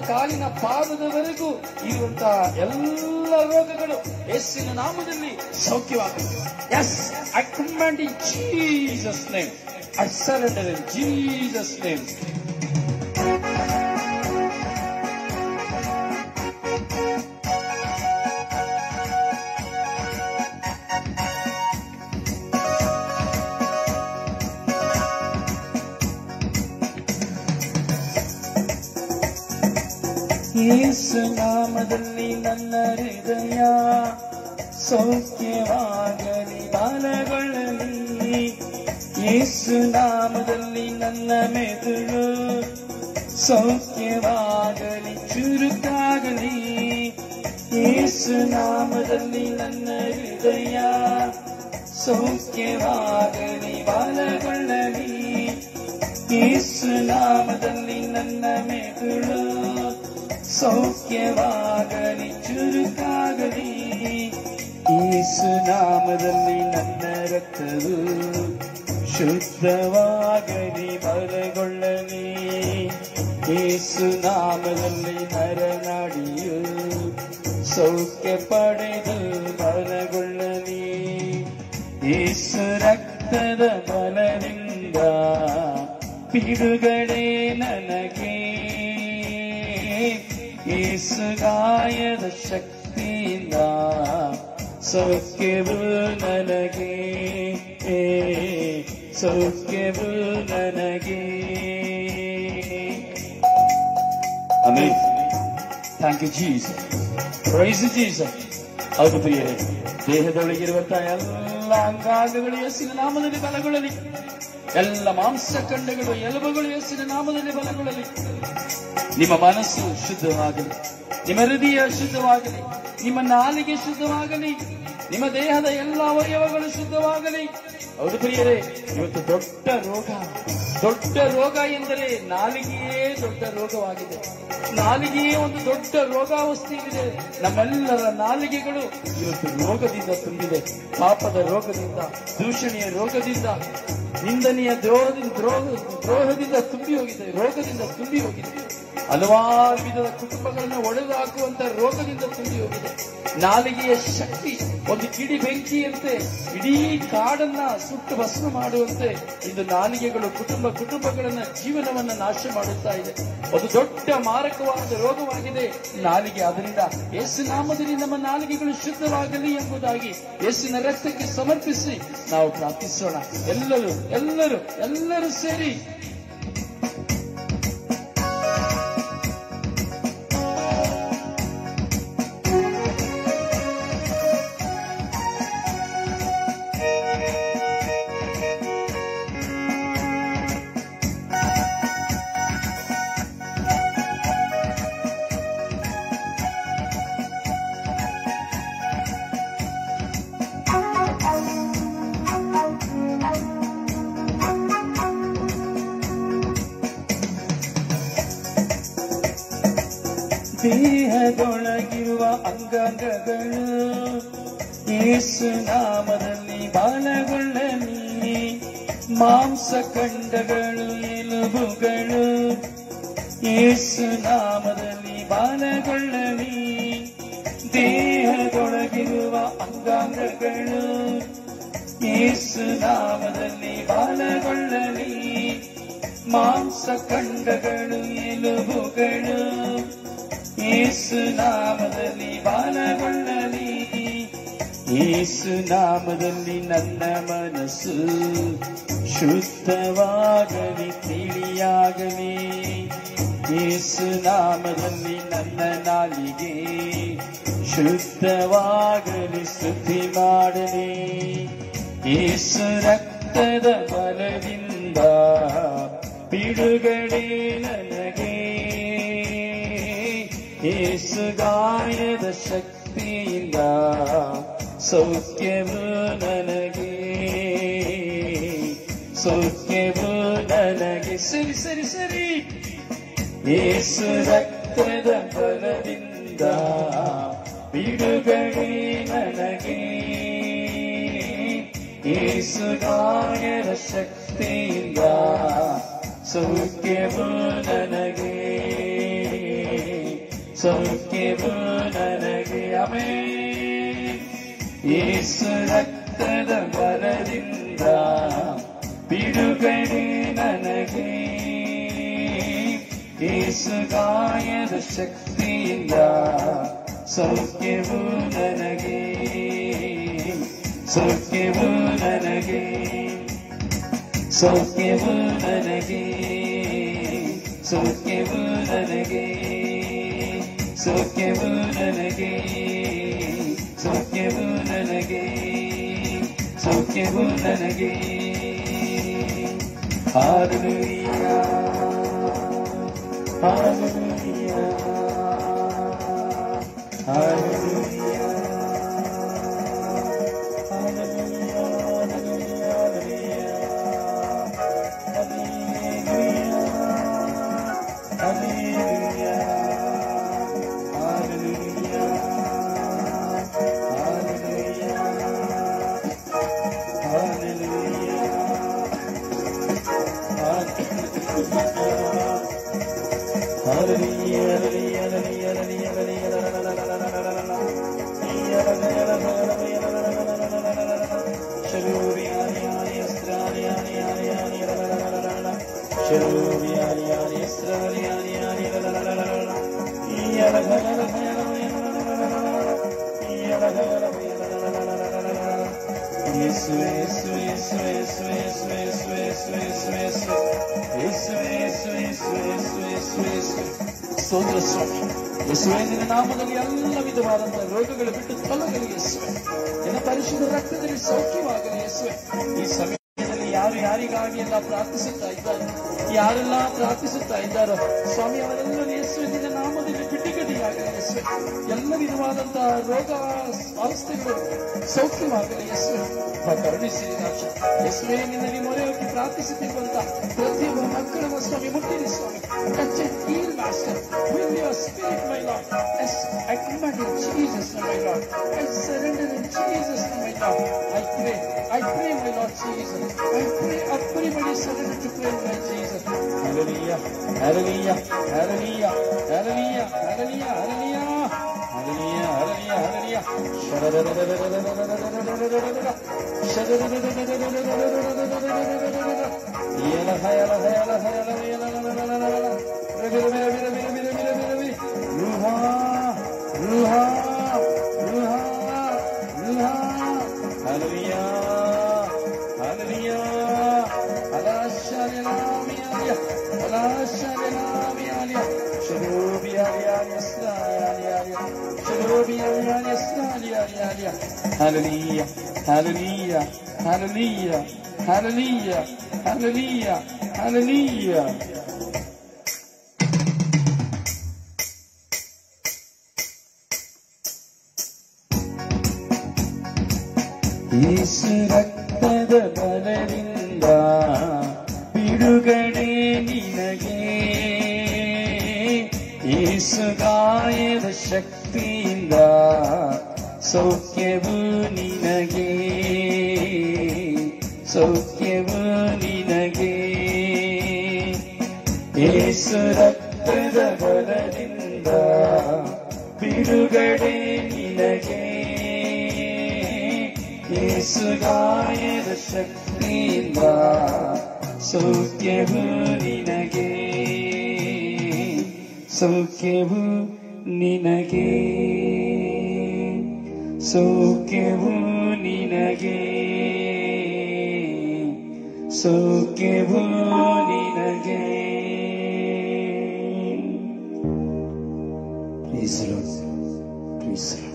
ಕಾಲಿನ ಪಾದದವರೆಗೂ ಇರುವಂತಹ ಎಲ್ಲ ರೋಗಗಳು ಯೇಸುವಿನ ನಾಮದಲ್ಲಿ ಸೌಖ್ಯವಾಗಲಿ. Yes, I command in Jesus name. I surrender in Jesus name. ಯೇಸು ನಾಮದಲ್ಲಿ ನನ್ನ ಹೃದಯ ಸೌಖ್ಯವಾಗಲಿ, ಬಲಗೊಳ್ಳಲಿ. ಯೇಸು ನಾಮದಲ್ಲಿ ನನ್ನ ಮೆದುಳು ಸೌಖ್ಯವಾಗಲಿ, ಚುರುಕಾಗಲಿ. ಯೇಸು ನಾಮದಲ್ಲಿ ನನ್ನ ಹೃದಯ ಸೌಖ್ಯವಾಗಲಿ, ಬಲಗೊಳ್ಳಲಿ. ಯೇಸು ನಾಮದಲ್ಲಿ ನನ್ನ ಮೆದುಳು ಸೌಖ್ಯವಾಗಲಿ, ಚುರುಕಾಗಲಿ. ಯೇಸು ನಾಮದಲ್ಲಿ ನನ್ನ ರಕ್ತವು ಶುದ್ಧವಾಗಲಿ, ಬಲಗೊಳ್ಳಲಿ. ಯೇಸು ನಾಮದಲ್ಲಿ ನರನಾಡಿಯು ಸೌಖ್ಯ ಪಡೆದು ಬಲಗೊಳ್ಳಲಿ. ಯೇಸು ರಕ್ತದ ಬಲದಿಂದ ಬಿಡುಗಡೆ ನನಗೆ, ಯೇಸು ಗಾಯದ ಶಕ್ತಿಯಿಂದ ಸೌಖ್ಯವು ನನಗೆ, ಸೌಖ್ಯವು ನನಗೆ. Amen. Thank you Jesus. Praise Jesus. ಹೌದು ಪ್ರಿಯರೇ, ದೇಹದೊಳಗಿರುವಂತಹ ಎಲ್ಲ ಅಂಗಾಂಗಗಳು ಯೇಸುವಿನ ನಾಮದಲ್ಲಿ ಬಲಗೊಳ್ಳಲಿ. ಎಲ್ಲ ಮಾಂಸಖಂಡಗಳು, ಎಲುಬುಗಳು ಯೇಸುವಿನ ನಾಮದಲ್ಲಿ ಬಲಗೊಳ್ಳಲಿ. ನಿಮ್ಮ ಮನಸ್ಸು ಶುದ್ಧವಾಗಲಿ, ನಿಮ್ಮ ಹೃದಯ ಶುದ್ಧವಾಗಲಿ, ನಿಮ್ಮ ನಾಲಿಗೆ ಶುದ್ಧವಾಗಲಿ, ನಿಮ್ಮ ದೇಹದ ಎಲ್ಲ ಅವಯವಗಳು ಶುದ್ಧವಾಗಲಿ. ಹೌದು ಪ್ರಿಯರೇ, ಇವತ್ತು ದೊಡ್ಡ ರೋಗ ಎಂದರೆ ನಾಲಿಗೆಯೇ ದೊಡ್ಡ ರೋಗವಾಗಿದೆ. ನಾಲಿಗೆಯೇ ಒಂದು ದೊಡ್ಡ ರೋಗಾವಸ್ಥೆಯಿದೆ. ನಮ್ಮೆಲ್ಲರ ನಾಲಿಗೆಗಳು ಇವತ್ತು ರೋಗದಿಂದ ತುಂಬಿದೆ. ಪಾಪದ ರೋಗದಿಂದ, ದೂಷಣೆಯ ರೋಗದಿಂದ, ನಿಂದನೆಯ ದ್ರೋಹದಿಂದ ತುಂಬಿ ಹೋಗಿದೆ, ರೋಗದಿಂದ ತುಂಬಿ ಹೋಗಿದೆ. ಹಲವಾರು ವಿಧದ ಕುಟುಂಬಗಳನ್ನು ಒಡೆದು ಹಾಕುವಂತ ರೋಗದಿಂದ ತುಂಬಿ ಹೋಗಿದೆ. ನಾಲಿಗೆಯ ಶಕ್ತಿ ಒಂದು ಕಿಡಿ ಬೆಂಕಿಯಂತೆ ಇಡೀ ಕಾಡನ್ನ ಸುಟ್ಟು ಭಸ್ಮ ಮಾಡುವಂತೆ ಇಂದು ನಾಲಿಗೆಗಳು ಕುಟುಂಬಗಳನ್ನ ಜೀವನವನ್ನ ನಾಶ ಮಾಡುತ್ತಾ ಇದೆ. ಒಂದು ದೊಡ್ಡ ಮಾರಕವಾದ ರೋಗವಾಗಿದೆ ನಾಲಿಗೆ. ಅದರಿಂದ ಯೇಸು ನಾಮದಲ್ಲಿ ನಮ್ಮ ನಾಲಿಗೆಗಳು ಶುದ್ಧವಾಗಲಿ ಎಂಬುದಾಗಿ ಯೇಸುವಿನ ರಕ್ತಕ್ಕೆ ಸಮರ್ಪಿಸಿ ನಾವು ಪ್ರಾರ್ಥಿಸೋಣ. ಎಲ್ಲರೂ ಸೇರಿ ದೇಹದೊಳಗಿರುವ ಅಂಗಾಂಗಗಳು ಯೇಸು ನಾಮದಲ್ಲಿ ಬಲಗೊಳ್ಳಲಿ. ಮಾಂಸಖಂಡಗಳು, ಎಲುಬುಗಳು ಯೇಸು ನಾಮದಲ್ಲಿ ಬಲಗೊಳ್ಳಲಿ. ದೇಹದೊಳಗಿರುವ ಅಂಗಾಂಗಗಳು ಯೇಸು ನಾಮದಲ್ಲಿ ಬಲಗೊಳ್ಳಲಿ. ಮಾಂಸಖಂಡಗಳು, ಎಲುಬುಗಳು ಯೇಸು ನಾಮದಲ್ಲಿ ಬಲಗೊಳ್ಳಲಿ. ಯೇಸು ನಾಮದಲ್ಲಿ ನನ್ನ ಮನಸ್ಸು ಶುದ್ಧವಾಗಲಿ, ತಿಳಿಯಾಗಲಿ. ಯೇಸು ನಾಮದಲ್ಲಿ ನನ್ನ ನಾಲಿಗೆ ಶುದ್ಧವಾಗಲಿ, ಸ್ತುತಿ ಮಾಡಲಿ. ಯೇಸು ರಕ್ತದ ಬಲದಿಂದ ಬಿಡುಗಡೆ ನನಗೆ, ಯೇಸು ಗಾಯದ ಶಕ್ತಿಯಿಂದ ಸೌಖ್ಯವು ನನಗೆ, ಸೌಖ್ಯವು ನನಗೆ. ಸರಿ ಯೇಸು ರಕ್ತದ ಬಲದಿಂದ ಬಿಡುಗಡೆ ನನಗೆ, ಯೇಸುರಾಯರ ಶಕ್ತಿಯಿಂದ ಸೌಖ್ಯವು ನನಗೆ, ಸೌಖ್ಯವು ನನಗೆ. ಆಮೆನ್. ಯೇಸು ರಕ್ತದ ಬಲದಿಂದ ಬಿಡುಗಡೆ ನನಗೆ, ಯೇಸು ಗಾಯದ ಶಕ್ತಿಯಿಂದ ಸೌಖ್ಯವು ನನಗೆ, ಸೌಖ್ಯವು ನನಗೆ, ಸೌಖ್ಯವು ನನಗೆ, ಸೌಖ್ಯವು ನನಗೆ, ಸೌಖ್ಯವು ನನಗೆ, ಸೌಖ್ಯವು ನನಗೆ, ಸೌಖ್ಯವು ನನಗೆ. ಹಾಲೆಲೂಯಾ, ಹಾಲೆಲೂಯಾ, ಹಾಲೆಲೂಯಾ, ಸ್ತೋತ್ರ ಸ್ವಾಮಿ. ಯೇಸುವೇ, ನಿನ್ನ ನಾಮದಲ್ಲಿ ಎಲ್ಲ ವಿಧವಾದಂತಹ ರೋಗಗಳು ಬಿಟ್ಟು ತೊಲಗಲಿ ಯೇಸುವೆ. ನಿನ್ನ ಪರಿಶುದ್ಧ ರಕ್ತದಲ್ಲಿ ಸೌಖ್ಯವಾಗಲಿ ಯೇಸುವೆ. ಈ ಸಮಯದಲ್ಲಿ ಯಾರು ಯಾರಿಗಾಗಿ ಎಲ್ಲ ಪ್ರಾರ್ಥಿಸುತ್ತಾ ಇದ್ದಾರೆ, ಯಾರೆಲ್ಲ ಪ್ರಾರ್ಥಿಸುತ್ತಾ ಇದ್ದಾರೋ ಸ್ವಾಮಿ, ಅವರೆಲ್ಲರೂ ಯೇಸುವೆ ನಿನ್ನ ನಾಮದಲ್ಲಿ ಬಿಡುಗಡೆಯಾಗಲಿ ಯೇಸುವೆ. ಎಲ್ಲ ವಿಧವಾದಂತಹ ರೋಗ ಅವಸ್ಥೆಗಳು ಸೌಖ್ಯವಾಗಲಿ ಯೇಸುವೆ. ಕರುಣಿಸಿರಿ ರಾಜ ಯೇಸುವೇ. ನಿನ್ನಲ್ಲಿ ಮೊರೆ ಹೋಗಿ ಪ್ರಾರ್ಥಿಸುತ್ತಿರುವಂತ ಪ್ರತಿಯೊಬ್ಬ ಮಕ್ಕಳನ್ನು ಸ್ವಾಮಿ ಮುಟ್ಟಿರಿ ಸ್ವಾಮಿ. Touch and heal, Master. With your spirit, my Lord. Yes, I command in Jesus' name, my Lord. I surrender in Jesus' name, my Lord. I pray, my Lord Jesus. I pray, everybody surrender to pray, my Jesus. Hallelujah, hallelujah, hallelujah, hallelujah, hallelujah, hallelujah, hallelujah, hallelujah, Hallelujah, hallelujah, hallelujah, hallelujah, hallelujah, hallelujah. ಯೇಸು ರಕ್ತದ ಬಲದಿಂದ ಬಿಡುಗಡೆ ನಿನಗೆ, ಯೇಸು ಗಾಯದ ಶಕ್ತಿಯಿಂದ ಸೌಖ್ಯವು ನಿನಗೆ, ಸೌಖ್ಯವು ನಿನಗೆ. ಯೇಸು ರಕ್ತದ ಬಲದಿಂದ ಬಿಡುಗಡೆ ನಿನಗೆ, ಯೇಸು ಗಾಯದ ಶಕ್ತಿಯಿಂದ ಸೌಖ್ಯವು ನಿನಗೆ, ಸೌಖ್ಯವು ನಿನಗೆ, ಸೌಖ್ಯವು ನಿನಗೆ, ಸೌಖ್ಯವು ನಿನಗೆ. Praise the Lord. Praise the Lord.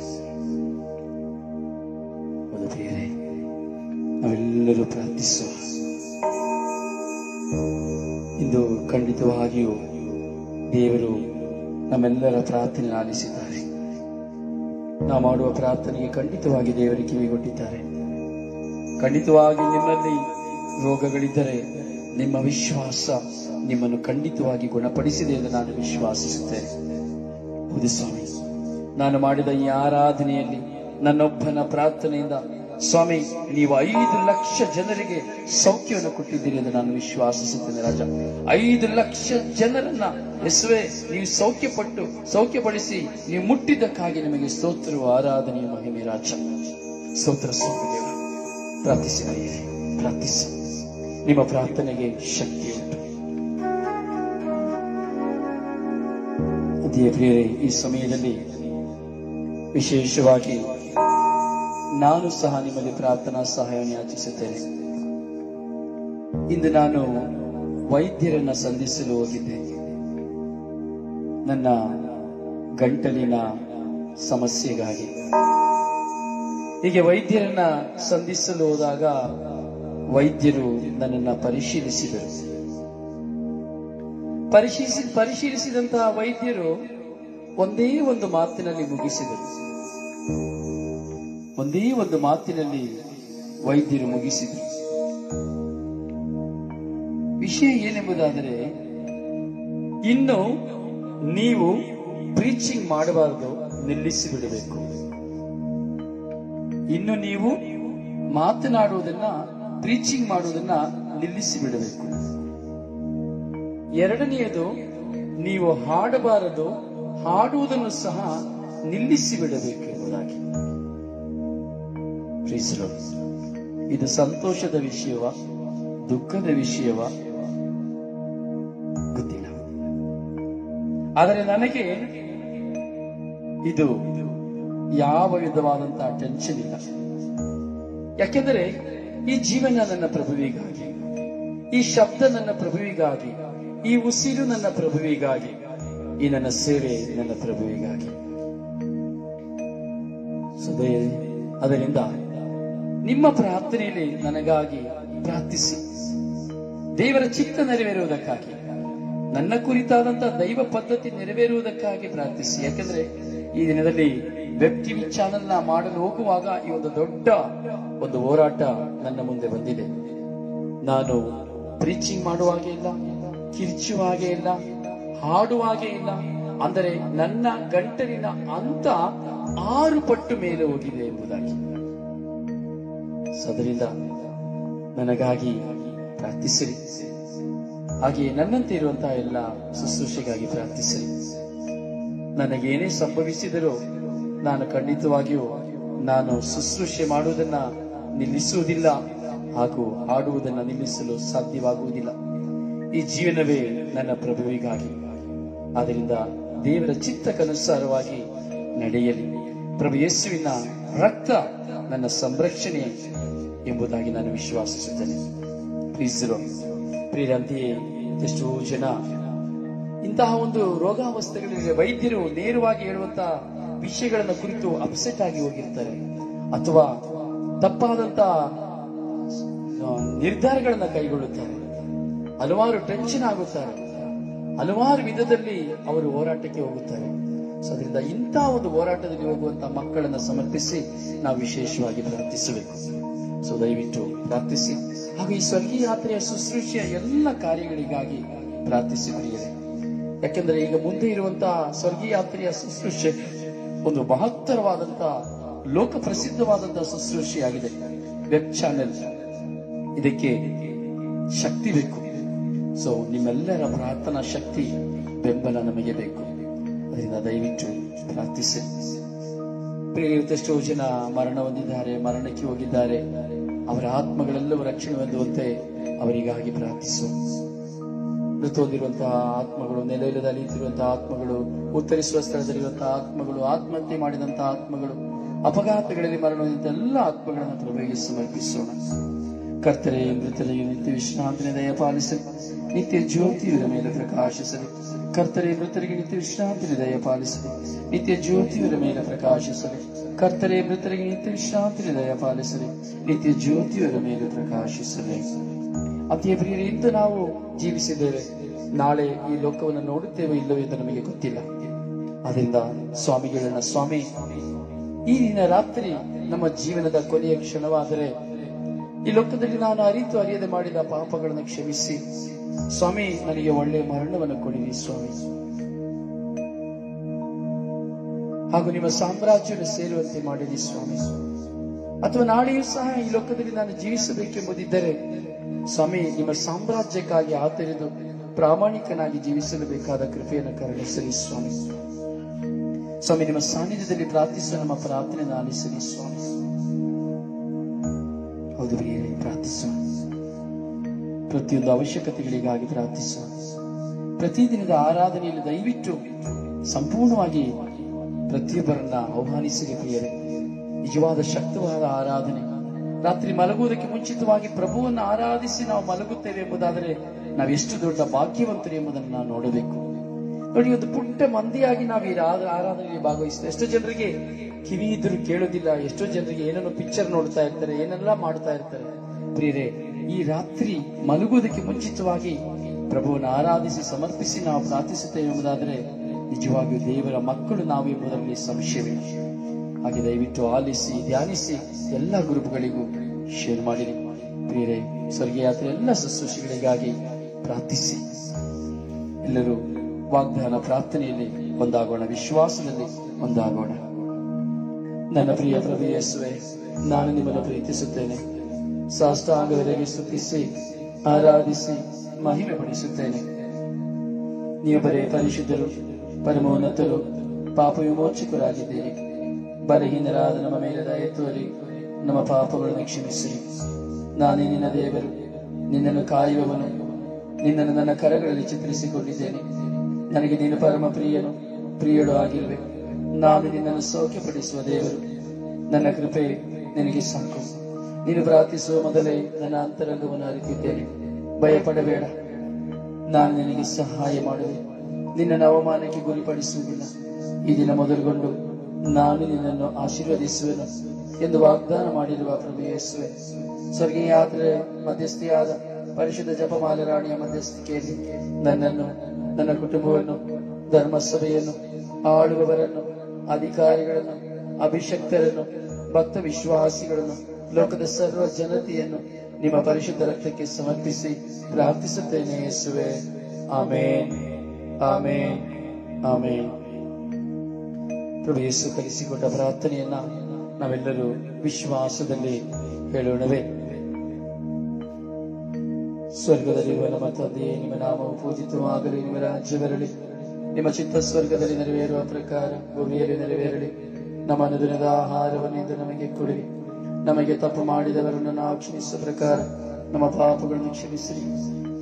ದೇವರೇ, ನಾವೆಲ್ಲರೂ ಪ್ರಾರ್ಥಿಸುವ. ಇಂದು ಖಂಡಿತವಾಗಿಯೂ ದೇವರು ನಮ್ಮೆಲ್ಲರ ಪ್ರಾರ್ಥನೆ ಆಲಿಸಿದ್ದಾರೆ. ನಾವು ಮಾಡುವ ಪ್ರಾರ್ಥನೆಗೆ ಖಂಡಿತವಾಗಿ ದೇವರಿಗೆ ಕಿವಿಗೊಟ್ಟಿದ್ದಾರೆ. ಖಂಡಿತವಾಗಿ ನಿಮ್ಮಲ್ಲಿ ರೋಗಗಳಿದ್ದರೆ ನಿಮ್ಮ ವಿಶ್ವಾಸ ನಿಮ್ಮನ್ನು ಖಂಡಿತವಾಗಿ ಗುಣಪಡಿಸಿದೆ ಎಂದು ನಾನು ವಿಶ್ವಾಸಿಸುತ್ತೇನೆ. ಹೌದು ಸ್ವಾಮಿ, ನಾನು ಮಾಡಿದ ಈ ಆರಾಧನೆಯಲ್ಲಿ ನನ್ನೊಬ್ಬನ ಪ್ರಾರ್ಥನೆಯಿಂದ ಸ್ವಾಮಿ, ನೀವು 5 ಲಕ್ಷ ಜನರಿಗೆ ಸೌಖ್ಯವನ್ನು ಕೊಟ್ಟಿದ್ದೀರಿ ಎಂದು ನಾನು ವಿಶ್ವಾಸಿಸುತ್ತೇನೆ ರಾಜ. 5 ಲಕ್ಷ ಜನರನ್ನ ಯೇಸುವೆ ನೀವು ಸೌಖ್ಯಪಡಿಸಿ ನೀವು ಮುಟ್ಟಿದ್ದಕ್ಕಾಗಿ ನಿಮಗೆ ಸ್ತೋತ್ರವು, ಆರಾಧನೆಯ ಮಹಿಮೆ ರಾಜ. ಸ್ತೋತ್ರ ಸ್ವಾಮಿ ದೇವ. ಪ್ರಾರ್ಥಿಸಿ. ನಿಮ್ಮ ಪ್ರಾರ್ಥನೆಗೆ ಶಕ್ತಿ ಉಂಟು. ಅದೇ ಪ್ರಿಯರೇ, ಈ ಸಮಯದಲ್ಲಿ ವಿಶೇಷವಾಗಿ ನಾನು ಸಹ ನಿಮ್ಮಲ್ಲಿ ಪ್ರಾರ್ಥನಾ ಸಹಾಯವನ್ನು ಯಾಚಿಸುತ್ತೇನೆ. ಇಂದು ನಾನು ವೈದ್ಯರನ್ನ ಸಂಧಿಸಲು ಹೋಗಿದ್ದೆ. ನನ್ನ ಗಂಟಲಿನ ಸಮಸ್ಯೆಗಾಗಿ ಹೀಗೆ ವೈದ್ಯರನ್ನ ಸಂಧಿಸಲು ಹೋದಾಗ ವೈದ್ಯರು ನನ್ನನ್ನು ಪರಿಶೀಲಿಸಿದಂತಹ ವೈದ್ಯರು ಒಂದೇ ಒಂದು ಮಾತಿನಲ್ಲಿ ಮುಗಿಸಿದರು. ವಿಷಯ ಏನೆಂಬುದಾದರೆ, ಇನ್ನು ನೀವು ಪ್ರೀಚಿಂಗ್ ಮಾಡಬಾರದು, ನಿಲ್ಲಿಸಿಬಿಡಬೇಕು. ಇನ್ನು ನೀವು ಪ್ರೀಚಿಂಗ್ ಮಾಡುವುದನ್ನ ನಿಲ್ಲಿಸಿಬಿಡಬೇಕು. ಎರಡನೆಯದು, ನೀವು ಹಾಡಬಾರದು, ಹಾಡುವುದನ್ನು ಸಹ ನಿಲ್ಲಿಸಿಬಿಡಬೇಕು ಎಂಬುದಾಗಿ. ಇದು ಸಂತೋಷದ ವಿಷಯವ, ದುಃಖದ ವಿಷಯವ ಗೊತ್ತಿಲ್ಲ. ಆದರೆ ನನಗೆ ಇದು ಯಾವ ವಿಧವಾದಂತಹ ಟೆನ್ಷನ್ ಇಲ್ಲ. ಯಾಕೆಂದರೆ ಈ ಜೀವನ ನನ್ನ ಪ್ರಭುವಿಗಾಗಿ, ಈ ಶಬ್ದ ನನ್ನ ಪ್ರಭುವಿಗಾಗಿ, ಈ ಉಸಿರು ನನ್ನ ಪ್ರಭುವಿಗಾಗಿ, ಈ ನನ್ನ ಸೇವೆ ನನ್ನ ಪ್ರಭುವಿಗಾಗಿ. ಅದರಿಂದ ನಿಮ್ಮ ಪ್ರಾರ್ಥನೆಯಲ್ಲಿ ನನಗಾಗಿ ಪ್ರಾರ್ಥಿಸಿ. ದೇವರ ಚಿತ್ತ ನೆರವೇರುವುದಕ್ಕಾಗಿ, ನನ್ನ ಕುರಿತಾದಂತಹ ದೈವ ಪದ್ಧತಿ ನೆರವೇರುವುದಕ್ಕಾಗಿ ಪ್ರಾರ್ಥಿಸಿ. ಯಾಕೆಂದ್ರೆ ಈ ದಿನದಲ್ಲಿ ವೆಬ್ ಟಿವಿ ಚಾನೆಲ್ ಮಾಡಲು ಹೋಗುವಾಗ ಈ ಒಂದು ದೊಡ್ಡ ಹೋರಾಟ ನನ್ನ ಮುಂದೆ ಬಂದಿದೆ. ನಾನು ಪ್ರೀಚಿಂಗ್ ಮಾಡುವಾಗೆ ಇಲ್ಲ, ಕಿರ್ಚುವಾಗೆ ಇಲ್ಲ, ಹಾಡುವಾಗೆ ಇಲ್ಲ. ಅಂದರೆ ನನ್ನ ಗಂಟಲಿನ ಅಂತ 6 ಪಟ್ಟು ಮೇಲೆ ಹೋಗಿದೆ ಎಂಬುದಾಗಿ. ಅದರಿಂದ ನನಗಾಗಿ ಪ್ರಾರ್ಥಿಸಿರಿ. ಹಾಗೆಯೇ ನನ್ನಂತೆ ಇರುವಂತಹ ಎಲ್ಲ ಶುಶ್ರೂಷೆಗಾಗಿ ಪ್ರಾರ್ಥಿಸಿರಿ. ನನಗೇನೇ ಸಂಭವಿಸಿದರೂ ನಾನು ಖಂಡಿತವಾಗಿಯೂ ನಾನು ಶುಶ್ರೂಷೆ ಮಾಡುವುದನ್ನ ನಿಲ್ಲಿಸುವುದಿಲ್ಲ, ಹಾಗೂ ಹಾಡುವುದನ್ನು ನಿಲ್ಲಿಸಲು ಸಾಧ್ಯವಾಗುವುದಿಲ್ಲ. ಈ ಜೀವನವೇ ನನ್ನ ಪ್ರಭುವಿಗಾಗಿ. ಆದ್ದರಿಂದ ದೇವರ ಚಿತ್ತಕ್ಕನುಸಾರವಾಗಿ ನಡೆಯಲಿ. ಪ್ರಭು ಯೇಸುವಿನ ರಕ್ತ ನನ್ನ ಸಂರಕ್ಷಣೆ ಎಂಬುದಾಗಿ ನಾನು ವಿಶ್ವಾಸಿಸುತ್ತೇನೆ. ಪ್ರಿಯರಂತೆಯೇ ಎಷ್ಟೋ ಜನ ಇಂತಹ ಒಂದು ರೋಗಾವಸ್ಥೆಗಳಿಗೆ ವೈದ್ಯರು ನೇರವಾಗಿ ಹೇಳುವಂತಹ ವಿಷಯಗಳನ್ನು ಕುರಿತು ಅಪ್ಸೆಟ್ ಆಗಿ ಹೋಗಿರ್ತಾರೆ, ಅಥವಾ ತಪ್ಪಾದಂತಹ ನಿರ್ಧಾರಗಳನ್ನು ಕೈಗೊಳ್ಳುತ್ತಾರೆ, ಹಲವಾರು ಟೆನ್ಷನ್ ಆಗುತ್ತಾರೆ, ಹಲವಾರು ವಿಧದಲ್ಲಿ ಅವರು ಹೋರಾಟಕ್ಕೆ ಹೋಗುತ್ತಾರೆ. ಅದರಿಂದ ಇಂತಹ ಒಂದು ಹೋರಾಟದಲ್ಲಿ ಹೋಗುವಂತಹ ಮಕ್ಕಳನ್ನು ಸಮರ್ಪಿಸಿ ನಾವು ವಿಶೇಷವಾಗಿ ಪ್ರಾರ್ಥಿಸಬೇಕು. ದಯವಿಟ್ಟು ಪ್ರಾರ್ಥಿಸಿ. ಹಾಗೂ ಈ ಸ್ವರ್ಗೀಯ ಯಾತ್ರೆಯ ಶುಶ್ರೂಷೆಯ ಎಲ್ಲ ಕಾರ್ಯಗಳಿಗಾಗಿ ಪ್ರಾರ್ಥಿಸಿ ಪ್ರಿಯರೇ. ಯಾಕೆಂದರೆ ಈಗ ಮುಂದೆ ಇರುವಂತಹ ಸ್ವರ್ಗೀಯ ಯಾತ್ರೆಯ ಶುಶ್ರೂಷೆ ಒಂದು ಮಹತ್ತರವಾದಂತಹ ಲೋಕ ಪ್ರಸಿದ್ಧವಾದಂತಹ ಶುಶ್ರೂಷೆಯಾಗಿದೆ. ವೆಬ್ ಚಾನೆಲ್, ಇದಕ್ಕೆ ಶಕ್ತಿ ಬೇಕು. ನಿಮ್ಮೆಲ್ಲರ ಪ್ರಾರ್ಥನಾ ಶಕ್ತಿ, ಬೆಂಬಲ ನಮಗೆ ಬೇಕು. ಅದರಿಂದ ದಯವಿಟ್ಟು ಪ್ರಾರ್ಥಿಸಿ. ಎಷ್ಟೋ ಜನ ಮರಣ ಹೊಂದಿದ್ದಾರೆ, ಮರಣಕ್ಕೆ ಹೋಗಿದ್ದಾರೆ. ಅವರ ಆತ್ಮಗಳೆಲ್ಲವೂ ರಕ್ಷಣೆ ಹೊಂದುವಂತೆ ಅವರಿಗಾಗಿ ಪ್ರಾರ್ಥಿಸು. ಮೃತ ಹೊಂದಿರುವಂತಹ ಆತ್ಮಗಳು, ನೆಲೆಯಿಲ್ಲದ ಅಲಿಯುತ್ತಿರುವಂತಹ ಆತ್ಮಗಳು, ಉತ್ತರಿಸುವ ಸ್ಥಳದಲ್ಲಿರುವಂತಹ ಆತ್ಮಗಳು, ಆತ್ಮಹತ್ಯೆ ಮಾಡಿದಂತಹ ಆತ್ಮಗಳು, ಅಪಘಾತಗಳಲ್ಲಿ ಮರಣ ಹೊಂದಿದಂತಹ ಎಲ್ಲ ಆತ್ಮಗಳನ್ನು ಪ್ರಭುವಿಗೆ ಸಮರ್ಪಿಸೋಣ. ಕರ್ತರೇ, ಮೃತರಿಗೆ ನಿತ್ಯ ವಿಶ್ರಾಂತಿನ ದಯ ಪಾಲಿಸಲಿ, ನಿತ್ಯ ಜ್ಯೋತಿಯವರ ಮೇಲೆ ಪ್ರಕಾಶಿಸಲಿ. ಕರ್ತರೇ, ಮೃತರಿಗೆ ನಿತ್ಯ ವಿಶ್ರಾಂತಿನ ದಯ ಪಾಲಿಸಲಿ, ನಿತ್ಯ ಜ್ಯೋತಿಯವರ ಮೇಲೆ ಪ್ರಕಾಶಿಸಲಿ. ಕರ್ತರೇ, ಮೃತರಿಗೆ ನಿತ್ಯ ವಿಶ್ರಾಂತಿನ ದಯ ಪಾಲಿಸಲಿ, ನಿತ್ಯ ಜ್ಯೋತಿಯವರ ಮೇಲೆ ಪ್ರಕಾಶಿಸಲಿ. ಅದೇ ಪ್ರಿಯರೇ, ಇಂದು ನಾವು ಜೀವಿಸಿದ್ದೇವೆ, ನಾಳೆ ಈ ಲೋಕವನ್ನು ನೋಡುತ್ತೇವೆ ಇಲ್ಲವೋ ಎಂದು ನಮಗೆ ಗೊತ್ತಿಲ್ಲ. ಅದರಿಂದ ಸ್ವಾಮಿಗಳನ್ನ, ಸ್ವಾಮಿ, ಈ ದಿನ ರಾತ್ರಿ ನಮ್ಮ ಜೀವನದ ಕೊನೆಯ ಕ್ಷಣವಾದರೆ ಈ ಲೋಕದಲ್ಲಿ ನಾನು ಅರಿತು ಅರಿಯದೆ ಮಾಡಿದ ಪಾಪಗಳನ್ನು ಕ್ಷಮಿಸಿ ಸ್ವಾಮಿ, ನನಗೆ ಒಳ್ಳೆಯ ಮರಣವನ್ನು ಕೊಡಿರಿ ಸ್ವಾಮಿ. ಹಾಗೂ ನಿಮ್ಮ ಸಾಮ್ರಾಜ್ಯವನ್ನು ಸೇರುವಂತೆ ಮಾಡಿರಿ ಸ್ವಾಮಿ. ಅಥವಾ ನಾಳೆಯೂ ಸಹ ಈ ಲೋಕದಲ್ಲಿ ನಾನು ಜೀವಿಸಬೇಕೆಂಬುದಿದ್ದರೆ ಸ್ವಾಮಿ, ನಿಮ್ಮ ಸಾಮ್ರಾಜ್ಯಕ್ಕಾಗಿ ಆತರಿದು ಪ್ರಾಮಾಣಿಕನಾಗಿ ಜೀವಿಸಲು ಬೇಕಾದ ಕೃಪೆಯನ್ನು ಕರುಣಿಸಲಿ ಸ್ವಾಮಿ. ಸ್ವಾಮಿ, ನಿಮ್ಮ ಸಾನ್ನಿಧ್ಯದಲ್ಲಿ ಪ್ರಾರ್ಥಿಸುವ ನಮ್ಮ ಪ್ರಾರ್ಥನೆಯನ್ನು ಆಲಿಸಲಿ ಸ್ವಾಮಿ. ಹೌದು ಪ್ರಿಯರೇ, ಪ್ರಾರ್ಥಿಸುವ. ಪ್ರತಿಯೊಂದು ಅವಶ್ಯಕತೆಗಳಿಗಾಗಿ ಪ್ರಾರ್ಥಿಸುವ. ಪ್ರತಿದಿನದ ಆರಾಧನೆಯಲ್ಲಿ ದಯವಿಟ್ಟು ಸಂಪೂರ್ಣವಾಗಿ ಪ್ರತಿಯೊಬ್ಬರನ್ನ ಆಹ್ವಾನಿಸಿರಿ ಪ್ರಿಯರೇ. ನಿಜವಾದ ಶಕ್ತವಾದ ಆರಾಧನೆ. ರಾತ್ರಿ ಮಲಗುವುದಕ್ಕೆ ಮುಂಚಿತವಾಗಿ ಪ್ರಭುವನ್ನು ಆರಾಧಿಸಿ ನಾವು ಮಲಗುತ್ತೇವೆ ಎಂಬುದಾದರೆ ನಾವೆಷ್ಟು ದೊಡ್ಡ ಭಾಗ್ಯವಂತರು ಎಂಬುದನ್ನು ನಾವು ನೋಡಬೇಕು. ನೋಡಿ, ಒಂದು ಪುಟ್ಟ ಮಂದಿಯಾಗಿ ನಾವು ಈ ಆರಾಧನೆಯಲ್ಲಿ ಭಾಗವಹಿಸ್ತೇವೆ. ಎಷ್ಟೋ ಜನರಿಗೆ ಕಿವಿ ಇದ್ರೂ ಕೇಳೋದಿಲ್ಲ. ಎಷ್ಟೋ ಜನರಿಗೆ ಏನೇನೋ ಪಿಕ್ಚರ್ ನೋಡ್ತಾ ಇರ್ತಾರೆ, ಏನೆಲ್ಲ ಮಾಡ್ತಾ ಇರ್ತಾರೆ. ಪ್ರಿಯರೇ, ಈ ರಾತ್ರಿ ಮಲಗುವುದಕ್ಕೆ ಮುಂಚಿತವಾಗಿ ಪ್ರಭುವನ್ನು ಆರಾಧಿಸಿ ಸಮರ್ಪಿಸಿ ನಾವು ಪ್ರಾರ್ಥಿಸುತ್ತೇವೆ ಎಂಬುದಾದರೆ ನಿಜವಾಗಿಯೂ ದೇವರ ಮಕ್ಕಳು ನಾವು ಎಂಬುದರಲ್ಲಿ ಸಂಶಯವೇ. ಹಾಗೆ ದಯವಿಟ್ಟು ಆಲಿಸಿ ಧ್ಯಾನಿಸಿ ಎಲ್ಲ ಗುರುಗಳಿಗೂ ಶೇರ್ ಮಾಡಿರಿ ಪ್ರಿಯರೇ. ಸ್ವರ್ಗೀಯ ಯಾತ್ರೆ ಎಲ್ಲ ಶುಶ್ರೂಷೆಗಳಿಗಾಗಿ ಪ್ರಾರ್ಥಿಸಿ. ಎಲ್ಲರೂ ವಾಗ್ದಾನ ಪ್ರಾರ್ಥನೆಯಲ್ಲಿ ಒಂದಾಗೋಣ, ವಿಶ್ವಾಸದಲ್ಲಿ ಒಂದಾಗೋಣ. ನನ್ನ ಪ್ರಿಯ ಪ್ರಭು ಯೇಸುವೆ, ನಾನು ನಿಮ್ಮನ್ನು ಪ್ರೀತಿಸುತ್ತೇನೆ. ಸಾಷ್ಟಾಂಗವರೆಗೆ ಸ್ತುತಿಸಿ ಆರಾಧಿಸಿ ಮಹಿಮೆ ಪಡಿಸುತ್ತೇನೆ. ನೀವೊಬ್ಬರೇ ಪರಿಶುದ್ಧರು, ಪರಮೋನ್ನತರು, ಪಾಪ ವಿಮೋಚಕರಾಗಿದ್ದೀರಿ. ಬಲಹೀನರಾದ ನಮ್ಮ ಮೇಲೆ ದಯೆ ತೋರಿ ನಮ್ಮ ಪಾಪಗಳನ್ನು ಕ್ಷಮಿಸಿರಿ. ನಾನೇ ನಿನ್ನ ದೇವರು, ನಿನ್ನನ್ನು ಕಾಯುವವನು. ನಿನ್ನನ್ನು ನನ್ನ ಕರಗಳಲ್ಲಿ ಚಿತ್ರಿಸಿಕೊಂಡಿದ್ದೇನೆ. ನನಗೆ ನೀನು ಪರಮ ಪ್ರಿಯಳು ಆಗಿರುವೆ. ನಾನು ನಿನ್ನನ್ನು ಸೌಖ್ಯಪಡಿಸುವ ದೇವರು. ನನ್ನ ಕೃಪೆ ನಿನಗೆ ಸಾಕು. ನೀನು ಪ್ರಾರ್ಥಿಸುವ ಮೊದಲೇ ನನ್ನ ಅಂತರಂಗವನ್ನು ಅರಿತಿದ್ದೇನೆ. ಭಯಪಡಬೇಡ, ನಾನು ನಿನಗೆ ಸಹಾಯ ಮಾಡುವೆ. ನಿನ್ನನ್ನು ಅವಮಾನಕ್ಕೆ ಗುರಿಪಡಿಸುವುದಿಲ್ಲ. ಈ ದಿನ ಮೊದಲುಗೊಂಡು ನಾನು ನಿನ್ನನ್ನು ಆಶೀರ್ವದಿಸುವೆನು ಎಂದು ವಾಗ್ದಾನ ಮಾಡಿರುವ ಪ್ರಭು ಯೇಸುವೆ, ಸ್ವರ್ಗೀಯ ಯಾತ್ರೆ ಮಧ್ಯಸ್ಥಿಯಾದ ಪರಿಶುದ್ಧ ಜಪಮಾಲೆ ರಾಣಿಯ ಮಧ್ಯಸ್ಥಿಕೆಯಲ್ಲಿ ನನ್ನನ್ನು, ನನ್ನ ಕುಟುಂಬವನ್ನು, ಧರ್ಮಸಭೆಯನ್ನು, ಆಳುವವರನ್ನು, ಅಧಿಕಾರಿಗಳನ್ನು, ಅಭಿಷಕ್ತರನ್ನು, ಭಕ್ತ ವಿಶ್ವಾಸಿಗಳನ್ನು, ಲೋಕದ ಸರ್ವ ಜನತೆಯನ್ನು ನಿಮ್ಮ ಪರಿಶುದ್ಧ ರಕ್ತಕ್ಕೆ ಸಮರ್ಪಿಸಿ ಪ್ರಾರ್ಥಿಸುತ್ತೇನೆ ಯೇಸುವೆ. ಆಮೇನ್, ಆಮೇನ್, ಆಮೇನ್. ಪ್ರಭು ಯೇಸು ಕಲಿಸಿಕೊಟ್ಟ ಪ್ರಾರ್ಥನೆಯನ್ನ ನಾವೆಲ್ಲರೂ ವಿಶ್ವಾಸದಲ್ಲಿ ಹೇಳೋಣವೇ. ಸ್ವರ್ಗದಲ್ಲಿರುವ ನಮ್ಮ ತಂದೆಯೇ, ನಿಮ್ಮ ನಾಮವು ಪೂಜಿತವಾಗಲಿ. ನಿಮ್ಮ ರಾಜ್ಯ ಬರಲಿ. ನಿಮ್ಮ ಚಿತ್ತ ಸ್ವರ್ಗದಲ್ಲಿ ನೆರವೇರುವ ಪ್ರಕಾರ ಭೂಮಿಯಲ್ಲಿ ನೆರವೇರಲಿ. ನಮ್ಮ ಅನುದಿನದ ಆಹಾರವನ್ನಿಂದ ನಮಗೆ ಕೊಡಿರಿ. ನಮಗೆ ತಪ್ಪು ಮಾಡಿದವರನ್ನು ನಾವು ಕ್ಷಮಿಸುವ ಪ್ರಕಾರ ನಮ್ಮ ಪಾಪಗಳನ್ನು ಕ್ಷಮಿಸಿರಿ.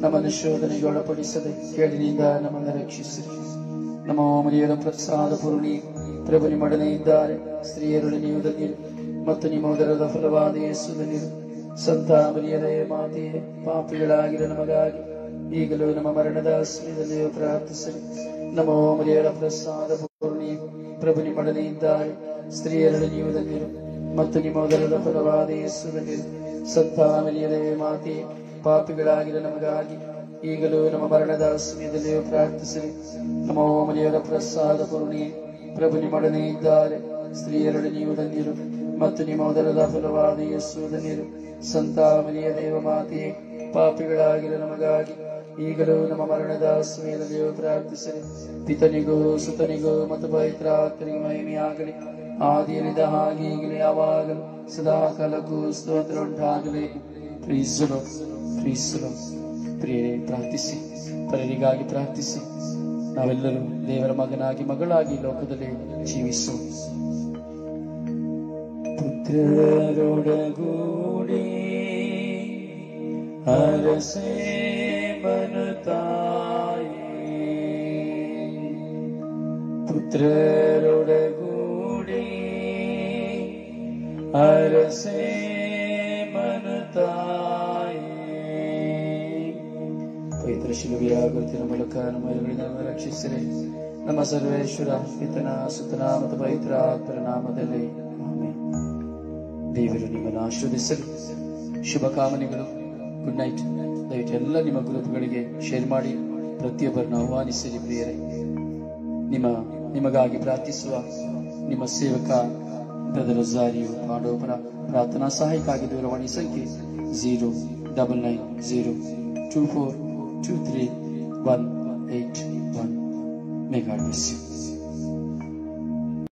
ನಮ್ಮನ್ನು ಶೋಧನೆಗೆ ಒಳಪಡಿಸದೆ ಕೇಳಿನಿಂದ ನಮ್ಮನ್ನು ರಕ್ಷಿಸಿರಿ. ನಮ್ಮ ಮರಿಯರ ಪ್ರಸಾದ ಪೂರ್ಣಿ ಪ್ರಭು ನಿಮ್ಮೊಡನೆ ಇದ್ದಾರೆ. ಸ್ತ್ರೀಯರೊಡನೆ ನೀವು ಧನ್ಯರು ಮತ್ತು ನಿಮ್ಮ ಉದರದ ಫಲವಾದ ಯೇಸು ಧನ್ಯರು. ಸಂತ ಮರಿಯರೇ ಮಾತೆಯೇ, ಪಾಪಿಗಳಾಗಿರೋ ನಮಗಾಗಿ ಈಗಲೂ ನಮ್ಮ ಮರಣದ ಸಮಯದಲ್ಲಿಯೂ ಪ್ರಾರ್ಥಿಸಿರಿ. ನಮ್ಮ ಮರಿಯರ ಪ್ರಸಾದ ಪೂರ್ಣಿ ಪ್ರಭು ನಿಮ್ಮೊಡನೆ ಇದ್ದಾರೆ. ಸ್ತ್ರೀಯರೊಡನೆ ನೀವು ಧನ್ಯರು ಮತ್ತು ನಿಮ್ಮ ಉದರದ ಫಲವಾದ ಯೇಸು ಧನ್ಯರು. ಸಂತ ಮರಿಯರೇ ಮಾತೆಯೇ, ಪಾಪಿಗಳಾಗಿರೋ ನಮಗಾಗಿ ಈಗಲೂ ನಮ್ಮ ಮರಣದ ಸಮಯದಲ್ಲಿಯೂ ಪ್ರಾರ್ಥಿಸಿರಿ. ನಮ್ಮ ಮರಿಯರ ಪ್ರಸಾದ ಪೂರ್ಣಿ ಪ್ರಭು ನಿಮ್ಮೊಡನೆ ಇದ್ದಾರೆ. ಸ್ತ್ರೀಯರೊಡನೆ ನೀವು ಧನ್ಯರು ಮತ್ತು ನಿಮ್ಮ ಉದರದ ಫಲವಾದ ಯೇಸು ಧನ್ಯರು. ಸಂತ ಮರಿಯ ದೇವ ಮಾತೆಯೇ, ಪಾಪಿಗಳಾಗಿರೋ ನಮಗಾಗಿ ಈಗಲೂ ನಮ್ಮ ಮರಣದ ಸಮಯದಲ್ಲಿಯೂ ಪ್ರಾರ್ಥಿಸಿರಿ. ಪಿತನಿಗೂ ಸುತನಿಗೂ ಮತ್ತು ಪವಿತ್ರಾತ್ಮನಿಗೂ ಮಹಿಮೆಯಾಗಲಿ, ಆದಿಯಲ್ಲಿದ್ದ ಹಾಗೆ ಈಗಲೇ ಯಾವಾಗಲೂ ಸದಾ ಕಾಲಕ್ಕೂ ಸ್ತೋತ್ರ ಉಂಟಾಗಲಿ. ಪ್ರೀಸಲು ಪ್ರೀಸಲು. ಪ್ರಿಯರೇ, ಪ್ರಾರ್ಥಿಸಿ, ಪರರಿಗಾಗಿ ಪ್ರಾರ್ಥಿಸಿ. ನಾವೆಲ್ಲರೂ ದೇವರ ಮಗನಾಗಿ ಮಗಳಾಗಿ ಲೋಕದಲ್ಲಿ ಜೀವಿಸು. ಪುತ್ರರೊಡಗೂಡಿ ಹರಸೆ ಮನುತಾಯೇ, ಪುತ್ರರೊಡಗೂಡಿ ಹರಸೆ ಮನುತಾಯೇ. ಪವಿತ್ರ ಶಿಲುಬೆಯ ಗುರುತಿನ ಮೂಲಕ ನಮ್ಮಗಳಿಂದ ರಕ್ಷಿಸಿರಿ. ನಮ್ಮ ಸರ್ವೇಶ್ವರ ಪಿತನ ಸುತನ ಮತ್ತು ಪವಿತ್ರ ಆತ್ಮರ ನಾಮದಲ್ಲಿ ಆಮೆನ್. ದೇವರು ನಿಮ್ಮನ್ನು ಆಶೀರ್ವದಿಸಲಿ. ಶುಭ ಕಾಮನೆಗಳು. Good night. ದಯವಿಟ್ಟು ಎಲ್ಲ ನಿಮ್ಮ ಗ್ರೂಪ್ಗಳಿಗೆ ಶೇರ್ ಮಾಡಿ ಪ್ರತಿಯೊಬ್ಬರನ್ನು ಆಹ್ವಾನಿಸಿರಿ. ಪ್ರಿಯರೇ, ನಿಮಗಾಗಿ ಪ್ರಾರ್ಥಿಸುವ ನಿಮ್ಮ ಸೇವಕ ಬ್ರದರ್ ರೊಜಾರಿಯೋ ಪಾಂಡೋಪರ ಪ್ರಾರ್ಥನಾ ಸಹಾಯಕ್ಕಾಗಿ ದೂರವಾಣಿ ಸಂಖ್ಯೆ 09902423181. May God bless you.